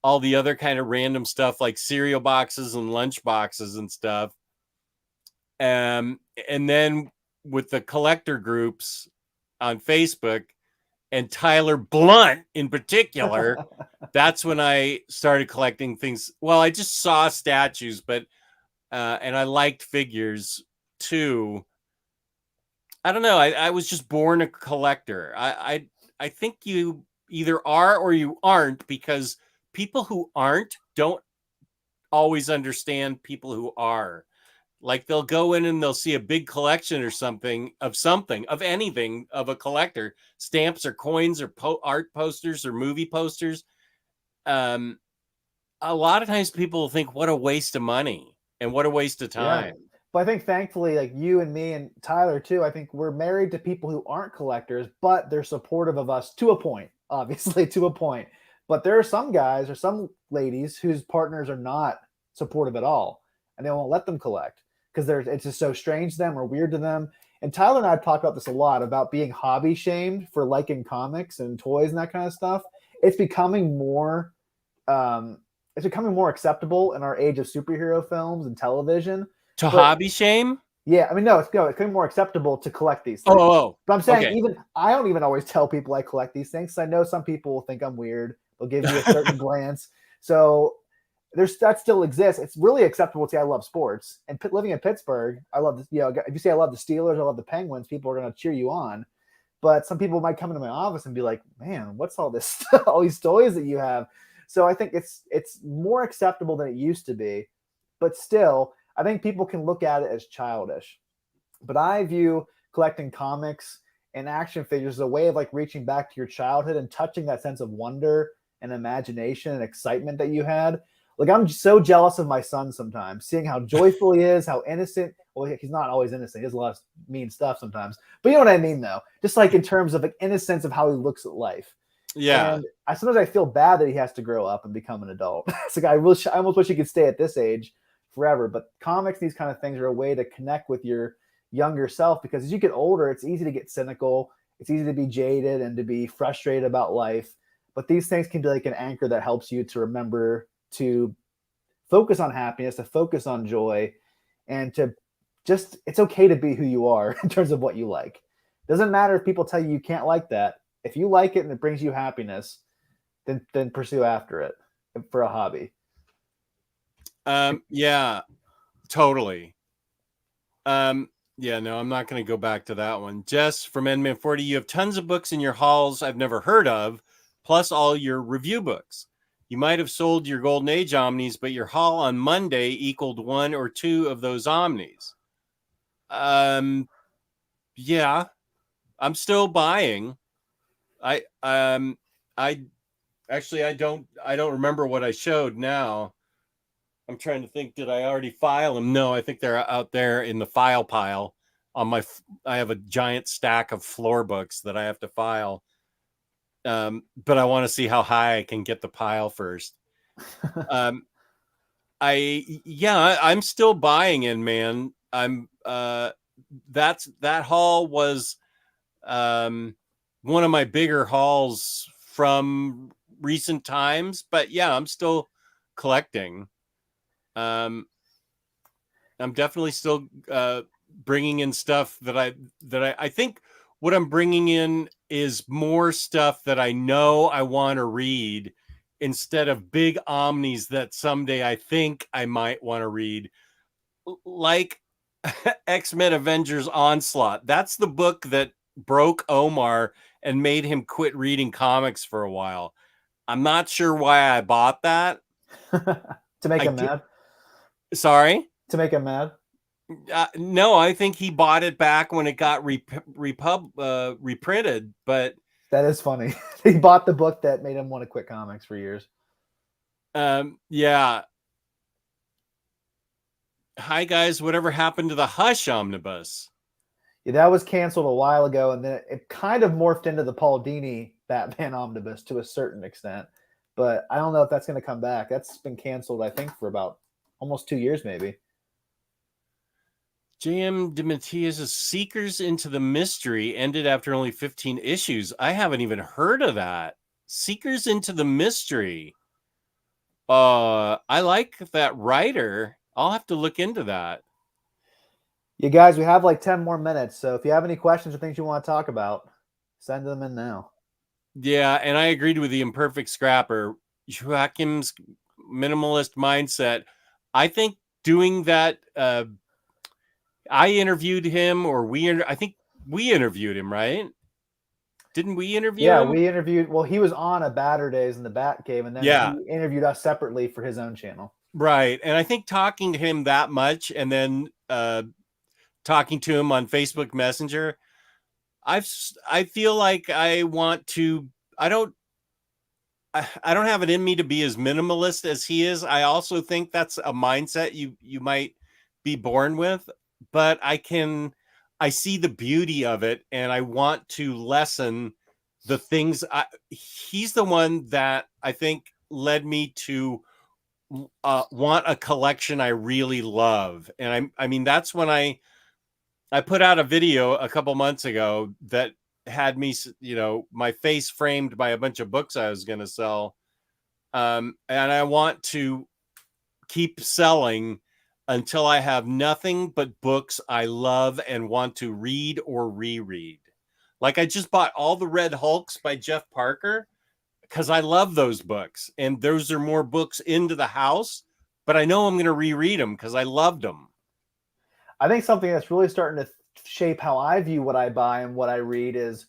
all the other kind of random stuff like cereal boxes and lunch boxes and stuff. And then with the collector groups on Facebook and Tyler Blunt in particular, that's when I started collecting things. Well, I just saw statues, but and I liked figures too. I don't know. I was just born a collector. I think you either are or you aren't, because people who aren't don't always understand people who are. Like they'll go in and they'll see a big collection or something of anything of a collector, stamps or coins or art posters or movie posters. A lot of times people think, what a waste of money and what a waste of time. Yeah. But I think thankfully, like you and me and Tyler too, I think we're married to people who aren't collectors, but they're supportive of us to a point, obviously to a point. But there are some guys or some ladies whose partners are not supportive at all, and they won't let them collect because it's just so strange to them or weird to them. And Tyler and I have talked about this a lot, about being hobby shamed for liking comics and toys and that kind of stuff. It's becoming more acceptable in our age of superhero films and television. To hobby shame? Yeah, I mean, no, it's becoming more acceptable to collect these things. Oh. But I'm saying, okay. even I don't even always tell people I collect these things. I know some people will think I'm weird. They'll give me a certain glance. So that still exists. It's really acceptable to say I love sports. And living in Pittsburgh, I love this. If you say I love the Steelers, I love the Penguins, people are going to cheer you on. But some people might come into my office and be like, "Man, what's all this? All these toys that you have?" So I think it's more acceptable than it used to be. But still, I think people can look at it as childish. But I view collecting comics and action figures as a way of like reaching back to your childhood and touching that sense of wonder and imagination and excitement that you had. Like, I'm so jealous of my son sometimes, seeing how joyful he is, how innocent. Well, he's not always innocent. He does a lot of mean stuff sometimes. But you know what I mean, though? Just like in terms of like innocence of how he looks at life. Yeah. And sometimes I feel bad that he has to grow up and become an adult. It's like I almost wish he could stay at this age forever. But comics, these kind of things are a way to connect with your younger self, because as you get older, it's easy to get cynical. It's easy to be jaded and to be frustrated about life. But these things can be like an anchor that helps you to remember to focus on happiness, to focus on joy, and to just, it's okay to be who you are in terms of what you like. Doesn't matter if people tell you can't like that. If you like it and it brings you happiness, then pursue after it for a hobby. Yeah, totally. Yeah, no, I'm not going to go back to that one. Jess from Endman 40, you have tons of books in your halls I've never heard of, plus all your review books. You might have sold your Golden Age Omnis, but your haul on Monday equaled one or two of those Omnis. Yeah, I'm still buying. I don't remember what I showed now. I'm trying to think, did I already file them? No, I think they're out there in the file pile on I have a giant stack of floor books that I have to file. But I want to see how high I can get the pile first. I'm still buying in, man. That haul was one of my bigger hauls from recent times, but yeah, I'm still collecting. I'm definitely still bringing in stuff that I think what I'm bringing in is more stuff that I know I want to read, instead of big omnis that someday I think I might want to read, like X-Men Avengers Onslaught. That's the book that broke Omar and made him quit reading comics for a while. I'm not sure why I bought that. To make him mad? Sorry? To make him mad? No, I think he bought it back when it got reprinted, but that is funny. He bought the book that made him want to quit comics for years. Yeah. Hi guys, whatever happened to the Hush omnibus? Yeah, that was canceled a while ago, and then it kind of morphed into the Paul Dini Batman omnibus to a certain extent. But I don't know if that's going to come back. That's been canceled, I think, for about almost 2 years, maybe. J.M. DeMatteis's Seekers into the Mystery ended after only 15 issues. I haven't even heard of that. Seekers into the Mystery. I like that writer. I'll have to look into that. You guys, we have like 10 more minutes. So if you have any questions or things you want to talk about, send them in now. Yeah, and I agreed with the Imperfect Scrapper. Joachim's minimalist mindset. I think doing that, I interviewed him, or I think we interviewed him, right? Didn't we interview him? We interviewed, well, he was on a Batterdays in the Batcave, and then he interviewed us separately for his own channel. Right. And I think talking to him that much and then talking to him on Facebook Messenger, I feel like I want to, I don't have it in me to be as minimalist as he is. I also think that's a mindset you might be born with, but I see the beauty of it, and I want to lessen the things. He's the one that I think led me to want a collection I really love. And I mean, that's when I put out a video a couple months ago that had me, my face framed by a bunch of books I was going to sell. And I want to keep selling until I have nothing but books I love and want to read or reread. Like I just bought all the Red Hulks by Jeff Parker because I love those books. And those are more books into the house, but I know I'm going to reread them because I loved them. I think something that's really starting to shape how I view what I buy and what I read is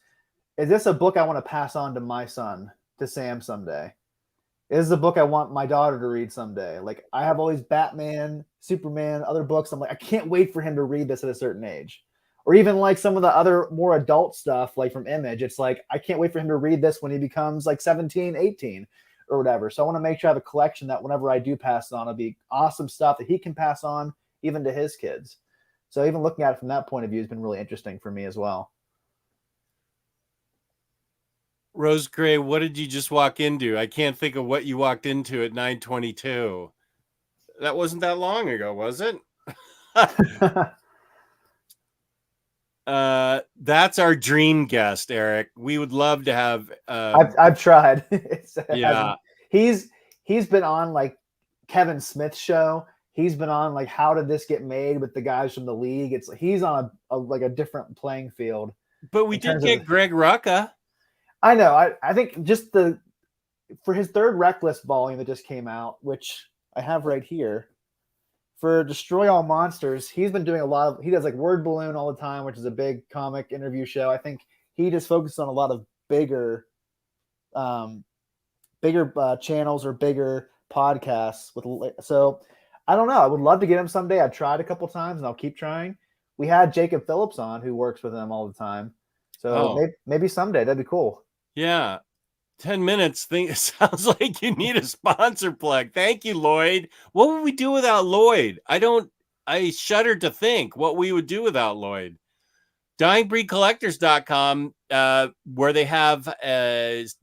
this a book I want to pass on to my son, to Sam someday? Is this a book I want my daughter to read someday? Like I have all these Batman, Superman, other books. I'm like, I can't wait for him to read this at a certain age. Or even like some of the other more adult stuff, like from Image. It's like, I can't wait for him to read this when he becomes like 17, 18 or whatever. So I want to make sure I have a collection that whenever I do pass it on, it'll be awesome stuff that he can pass on even to his kids. So even looking at it from that point of view has been really interesting for me as well. Rose Gray, what did you just walk into? I can't think of what you walked into at 9:22. That wasn't that long ago, was it? That's our dream guest, Eric. We would love to have. I've tried. Yeah, he's been on like Kevin Smith's show. He's been on like How Did This Get Made with the guys from the league. It's he's on a different playing field. But we did get Greg Rucka. I know. I think just for his third Reckless volume that just came out, which I have right here, for Destroy All Monsters, he's been doing he does like Word Balloon all the time, which is a big comic interview show. I think he just focused on a lot of bigger channels or bigger podcasts so I don't know. I would love to get him someday. I've tried a couple times and I'll keep trying. We had Jacob Phillips on who works with him all the time. So maybe someday that'd be cool. Yeah. 10 minutes thing. It sounds like you need a sponsor plug. Thank you, Lloyd. What would we do without Lloyd? I shudder to think what we would do without Lloyd. DyingBreedCollectors.com, where they have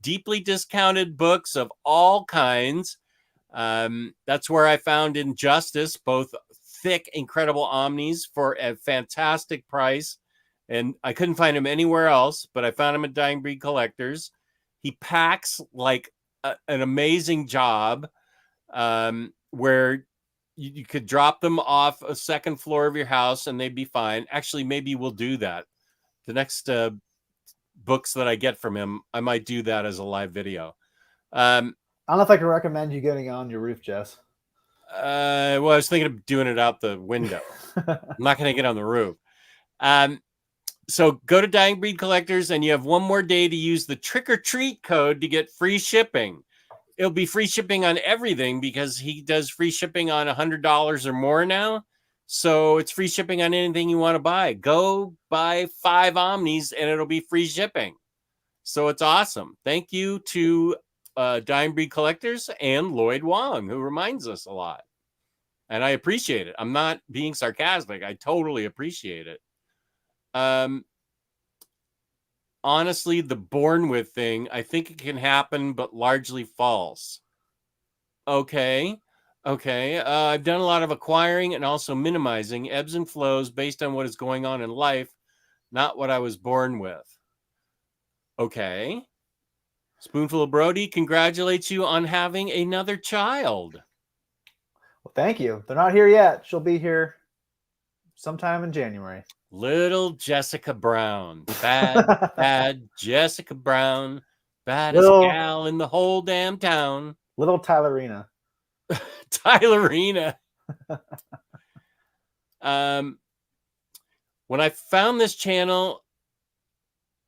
deeply discounted books of all kinds. That's where I found Injustice, both thick, incredible omnis for a fantastic price. And I couldn't find him anywhere else, but I found him at Dying Breed Collectors. He packs like an amazing job, where you could drop them off a second floor of your house and they'd be fine. Actually, maybe we'll do that. The next books that I get from him, I might do that as a live video. I don't know if I can recommend you getting on your roof, Jess. Well, I was thinking of doing it out the window. I'm not going to get on the roof. So go to Dying Breed Collectors and you have one more day to use the trick or treat code to get free shipping. It'll be free shipping on everything because he does free shipping on $100 or more now. So it's free shipping on anything you want to buy. Go buy 5 Omnis and it'll be free shipping. So it's awesome. Thank you to Dying Breed Collectors and Lloyd Wong, who reminds us a lot. And I appreciate it. I'm not being sarcastic. I totally appreciate it. Honestly, the Born With thing, I think it can happen, but largely false. Okay. Okay. I've done a lot of acquiring and also minimizing ebbs and flows based on what is going on in life, not what I was born with. Okay. Spoonful of Brody congratulates you on having another child. Well, thank you. They're not here yet. She'll be here sometime in January. Little Jessica Brown. Bad Jessica Brown. Baddest Little- gal in the whole damn town. Little Tylerina. Tylerina. When I found this channel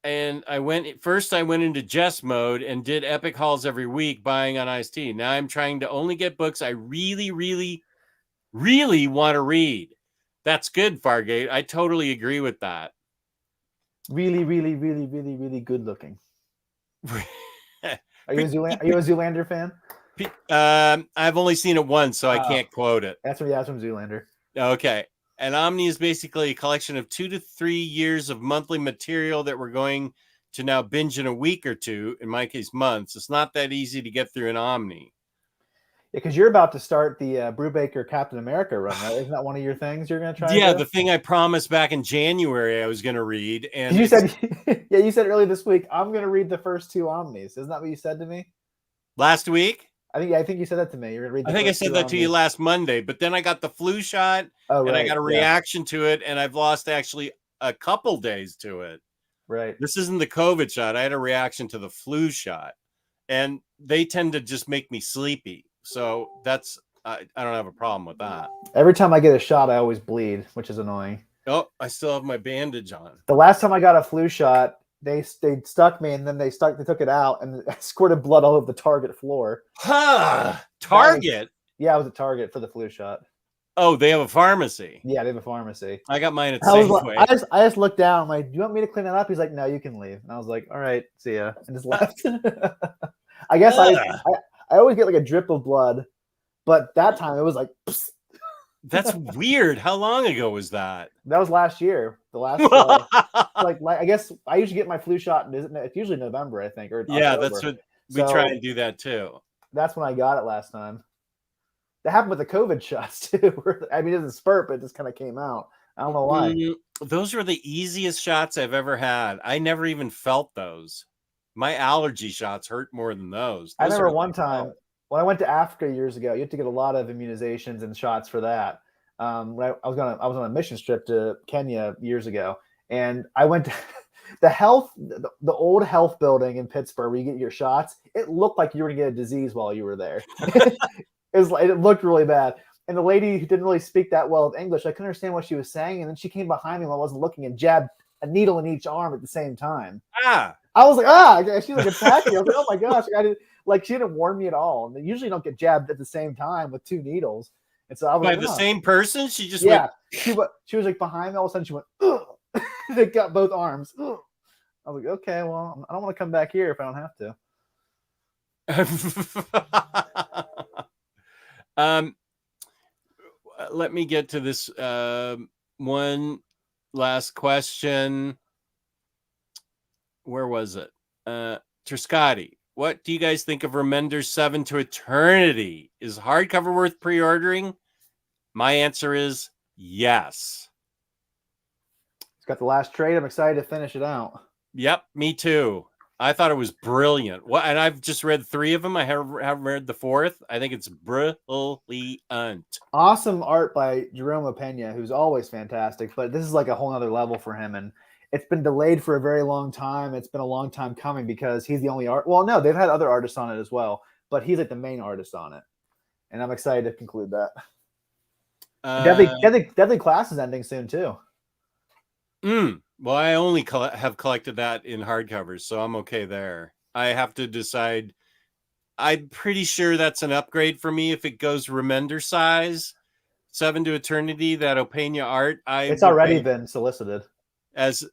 and I went into Jess mode and did epic hauls every week buying on Iced Tea. Now I'm trying to only get books I really, really, really want to read. That's good, Fargate. I totally agree with that. Really, really, really, really, really good looking. Are you a Zoolander fan? I've only seen it once, so I can't quote it. That's from Zoolander. Okay. And Omni is basically a collection of 2 to 3 years of monthly material that we're going to now binge in a week or two, in my case, months. It's not that easy to get through an Omni. Yeah, because you're about to start the Brubaker Captain America run, right? Isn't that one of your things you're going to try? Yeah, the thing I promised back in January I was going to read. And you said, yeah, you said earlier this week, I'm going to read the first 2 Omnis. Isn't that what you said to me? Last week? I think you said that to me. You're going to read the I think I said that to you last Monday, but then I got the flu shot and I got a reaction to it, and I've lost actually a couple days to it. Right. This isn't the COVID shot. I had a reaction to the flu shot, and they tend to just make me sleepy. So that's, I don't have a problem with that. Every time I get a shot, I always bleed, which is annoying. Oh, I still have my bandage on. The last time I got a flu shot, they stuck me, and then they took it out, and I squirted blood all over the Target floor. Target? Yeah, I was at Target for the flu shot. Oh, they have a pharmacy. Yeah, they have a pharmacy. I got mine at Safeway. I just looked down. I'm like, do you want me to clean that up? He's like, no, you can leave. And I was like, all right, see ya. And just left. I guess I always get like a drip of blood, but that time it was like, psst. That's weird. How long ago was that? That was last year. The last like I guess I usually get my flu shot. It's usually November, I think, or yeah, October. that's what we try and do that too. That's when I got it last time. That happened with the COVID shots too. I mean, it doesn't spurt, but it just kind of came out. I don't know why. Those were the easiest shots I've ever had. I never even felt those. My allergy shots hurt more than those. I remember one time when I went to Africa years ago. You had to get a lot of immunizations and shots for that. When I was on a mission trip to Kenya years ago, and I went to the old health building in Pittsburgh where you get your shots. It looked like you were gonna get a disease while you were there. It looked really bad. And the lady who didn't really speak that well of English, I couldn't understand what she was saying. And then she came behind me when I wasn't looking and jabbed a needle in each arm at the same time. I was like, she's like attacking me. I was like, oh my gosh. She didn't warn me at all. And they usually don't get jabbed at the same time with 2 needles. And so I was by like, the same person? She just went. She was like behind me. All of a sudden she went, ugh. They got both arms. Ugh. I was like, okay, well, I don't want to come back here if I don't have to. Let me get to this one last question. Where was it? Triscotti, what do you guys think of Remender 7 to Eternity? Is hardcover worth pre-ordering? My answer is yes. It's got the last trade. I'm excited to finish it out. Yep, me too. I thought it was brilliant. And I've just read 3 of them. I haven't read the 4th. I think it's brilliant. Awesome art by Jerome Pena, who's always fantastic. But this is like a whole other level for him. And it's been delayed for a very long time. It's been a long time coming because he's the only art. Well, no, they've had other artists on it as well. But he's like the main artist on it. And I'm excited to conclude that. Deadly Class is ending soon, too. Well, I only have collected that in hardcovers, so I'm okay there. I have to decide. I'm pretty sure that's an upgrade for me if it goes Remender size, 7 to Eternity, that Opena art. It's already been solicited as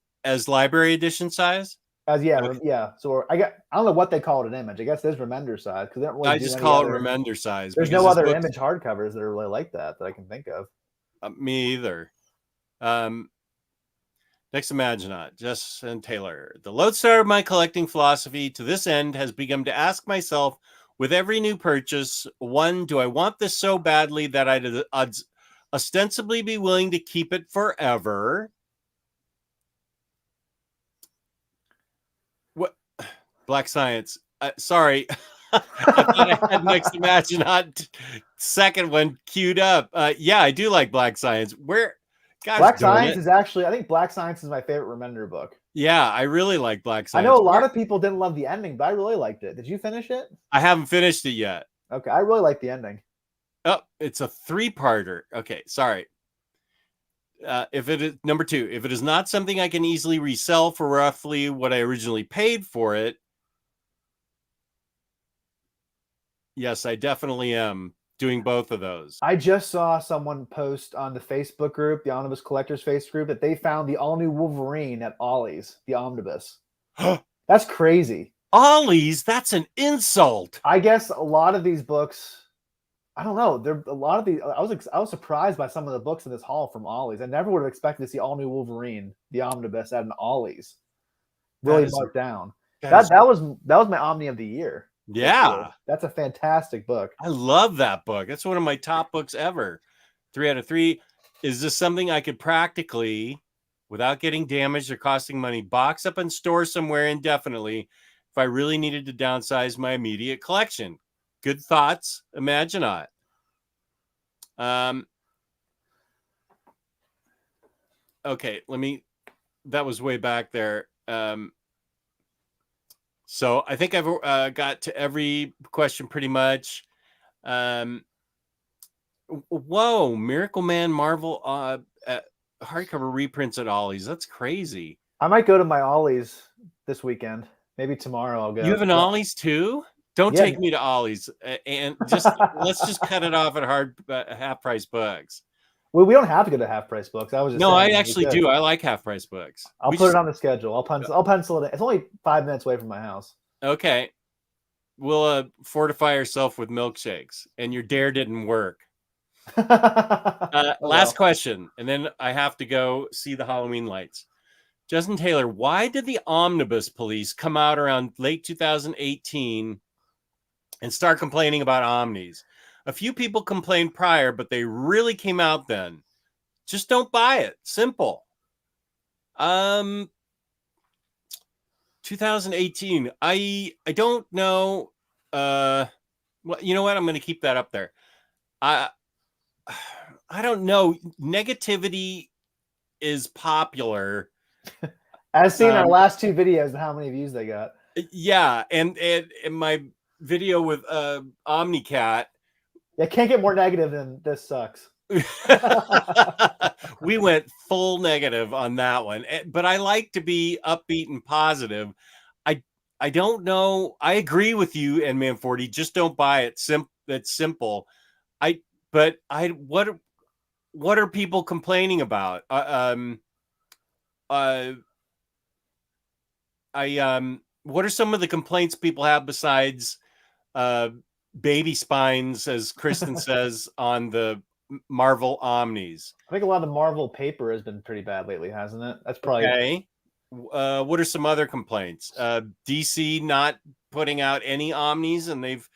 library edition size. Yeah. So I don't know what they call it an image. I guess there's Remender size because they don't really. I just call it Remender size. There's no other image hardcovers that are really like that I can think of. Me either. Next Imaginaut, Justin Taylor. The lodestar of my collecting philosophy to this end has begun to ask myself With every new purchase, one, do I want this so badly that I'd ostensibly be willing to keep it forever? What? Black Science. Sorry. I thought I had next to Imagine Hot second one queued up. Yeah, I do like Black Science. Black Science is actually, I think Black Science is my favorite Remender book. Yeah, I really like Black Science. I know a lot of people didn't love the ending, but I really liked it. Did you finish it? I haven't finished it yet. Okay, I really like the ending. Oh, it's a 3-parter. Okay, sorry. If it is number 2, if it is not something I can easily resell for roughly what I originally paid for it, yes, I definitely am doing both of those. I just saw someone post on the Facebook group, the Omnibus Collectors Face group, that they found the all-new Wolverine at Ollie's, the Omnibus. That's crazy. Ollie's? That's an insult. I guess a lot of these books, I don't know. There a lot of these. I was surprised by some of the books in this haul from Ollie's. I never would have expected to see all new Wolverine, the Omnibus, at an Ollie's. Really marked down. That was my Omni of the year. Yeah, that's a fantastic book. I love that book. That's one of my top books ever. 3 out of 3. Is this something I could practically, without getting damaged or costing money, box up and store somewhere indefinitely if I really needed to downsize my immediate collection? Good thoughts. Imagine not. Okay, that was way back there. So I think I've got to every question pretty much. Whoa, Miracle Man Marvel hardcover reprints at Ollie's. That's crazy. I might go to my Ollie's this weekend. Maybe tomorrow I'll go. You have an Ollie's too? Don't take me to Ollie's, and just let's just cut it off at half price books. Well, we don't have to go to half price books. I actually do. I like half price books. I'll put it on the schedule. I'll pencil it in. It's only 5 minutes away from my house. Okay. We'll fortify ourselves with milkshakes, and your dare didn't work. Last question, and then I have to go see the Halloween lights. Justin Taylor, why did the Omnibus Police come out around late 2018 and start complaining about Omnis? A few people complained prior, but they really came out then. Just don't buy it. Simple. 2018. I don't know. Well, you know what? I'm going to keep that up there. I don't know. Negativity is popular. I've seen our last 2 videos and how many views they got. Yeah, and my video with Omnicat. Yeah, can't get more negative than this sucks. We went full negative on that one, but I like to be upbeat and positive. I don't know. I agree with you, and Man 40. Just don't buy it. That's simple. What are people complaining about? What are some of the complaints people have besides baby spines, as Kristen says, on the Marvel Omnis? I think a lot of the Marvel paper has been pretty bad lately, hasn't it? That's probably okay. What are some other complaints? DC not putting out any Omnis, and they've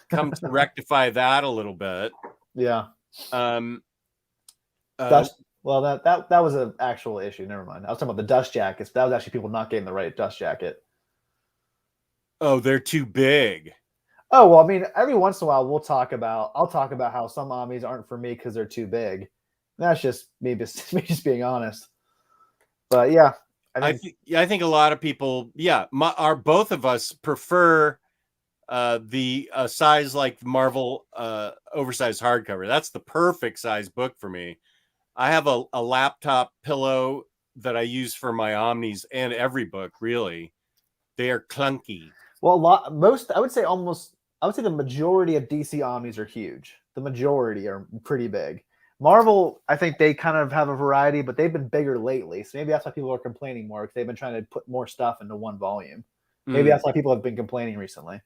come to rectify that a little bit. Yeah. Well, that was an actual issue. Never mind. I was talking about the dust jackets. That was actually people not getting the right dust jacket. Oh, they're too big. Oh, well, I mean, every once in a while I'll talk about how some Omnis aren't for me because they're too big. That's just me just being honest. But yeah, I think a lot of people, both of us prefer the size like Marvel oversized hardcover. That's the perfect size book for me. I have a laptop pillow that I use for my Omnis and every book, really. They are clunky. Well, I would say the majority of DC Omnis are huge. The majority are pretty big. Marvel, I think they kind of have a variety, but they've been bigger lately. So maybe that's why people are complaining more, because they've been trying to put more stuff into one volume. Maybe that's why people have been complaining recently.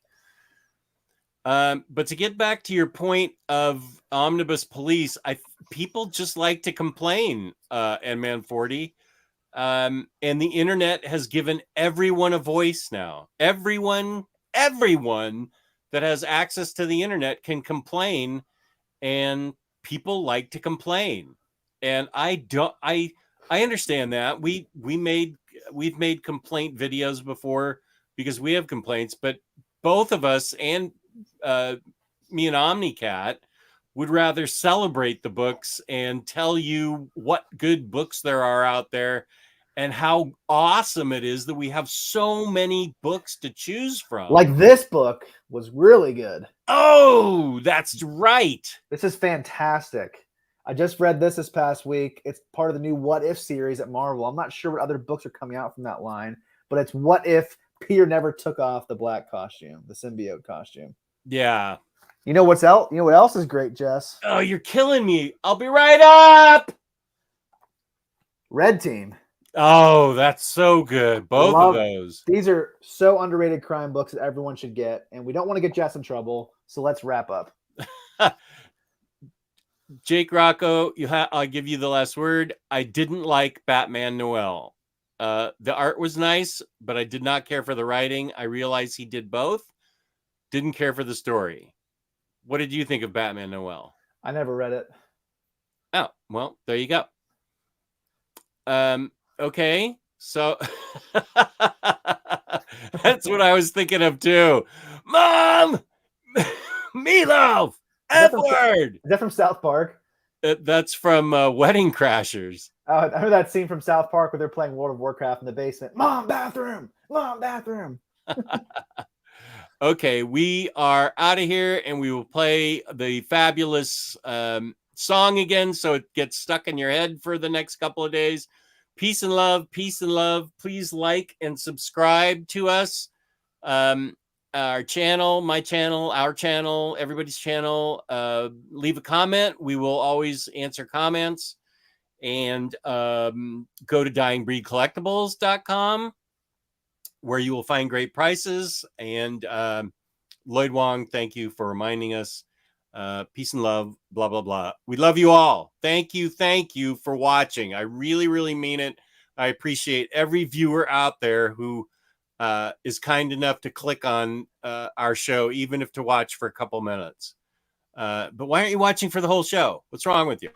But to get back to your point of Omnibus Police, people just like to complain, and Man 40. And the internet has given everyone a voice now. Everyone that has access to the internet can complain, and people like to complain. And I understand that. We've made complaint videos before because we have complaints, but both of us and me and Omnicat would rather celebrate the books and tell you what good books there are out there and how awesome it is that we have so many books to choose from. Like this book was really good. Oh, that's right. This is fantastic. I just read this past week. It's part of the new What If series at Marvel. I'm not sure what other books are coming out from that line, but it's What If Peter never took off the black costume, the symbiote costume. Yeah. You know what's else? You know what else is great, Jess? Oh, you're killing me. I'll be right up. Red Team. Oh, that's so good. Both of those. These are so underrated crime books that everyone should get, and we don't want to get Jess in trouble, so let's wrap up. Jake Rocco, I'll give you the last word. I didn't like Batman Noel. The art was nice, but I did not care for the writing. I realized he did both. Didn't care for the story. What did you think of Batman Noel? I never read it. Oh, well, there you go. Okay, so that's what I was thinking of too. Mom, Meatloaf, Edward. Is that from South Park? That's from Wedding Crashers. I heard that scene from South Park where they're playing World of Warcraft in the basement. Mom, bathroom. Mom, bathroom. Okay, we are out of here, and we will play the fabulous song again, so it gets stuck in your head for the next couple of days. Peace and love, peace and love. Please like and subscribe to us. Our channel, my channel, our channel, everybody's channel. Leave a comment. We will always answer comments. And go to dyingbreedcollectibles.com, where you will find great prices. And Lloyd Wong, thank you for reminding us. Peace and love, blah, blah, blah. We love you all. Thank you for watching. I really, really mean it. I appreciate every viewer out there who is kind enough to click on our show, even if to watch for a couple minutes. But why aren't you watching for the whole show? What's wrong with you?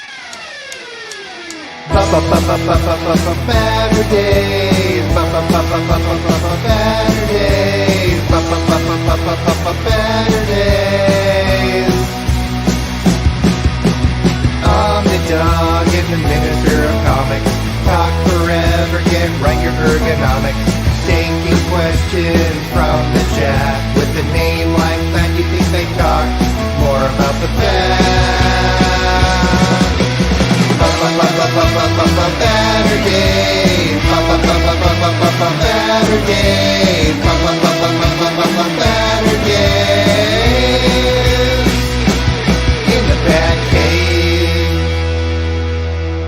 Batterdays. Batterdays. I'm the dog in the miniature of comics. Talk forever, get right your ergonomics. Taking questions from the chat. With a name like that, you think they talk more about the bat. Batterdays. Batterdays.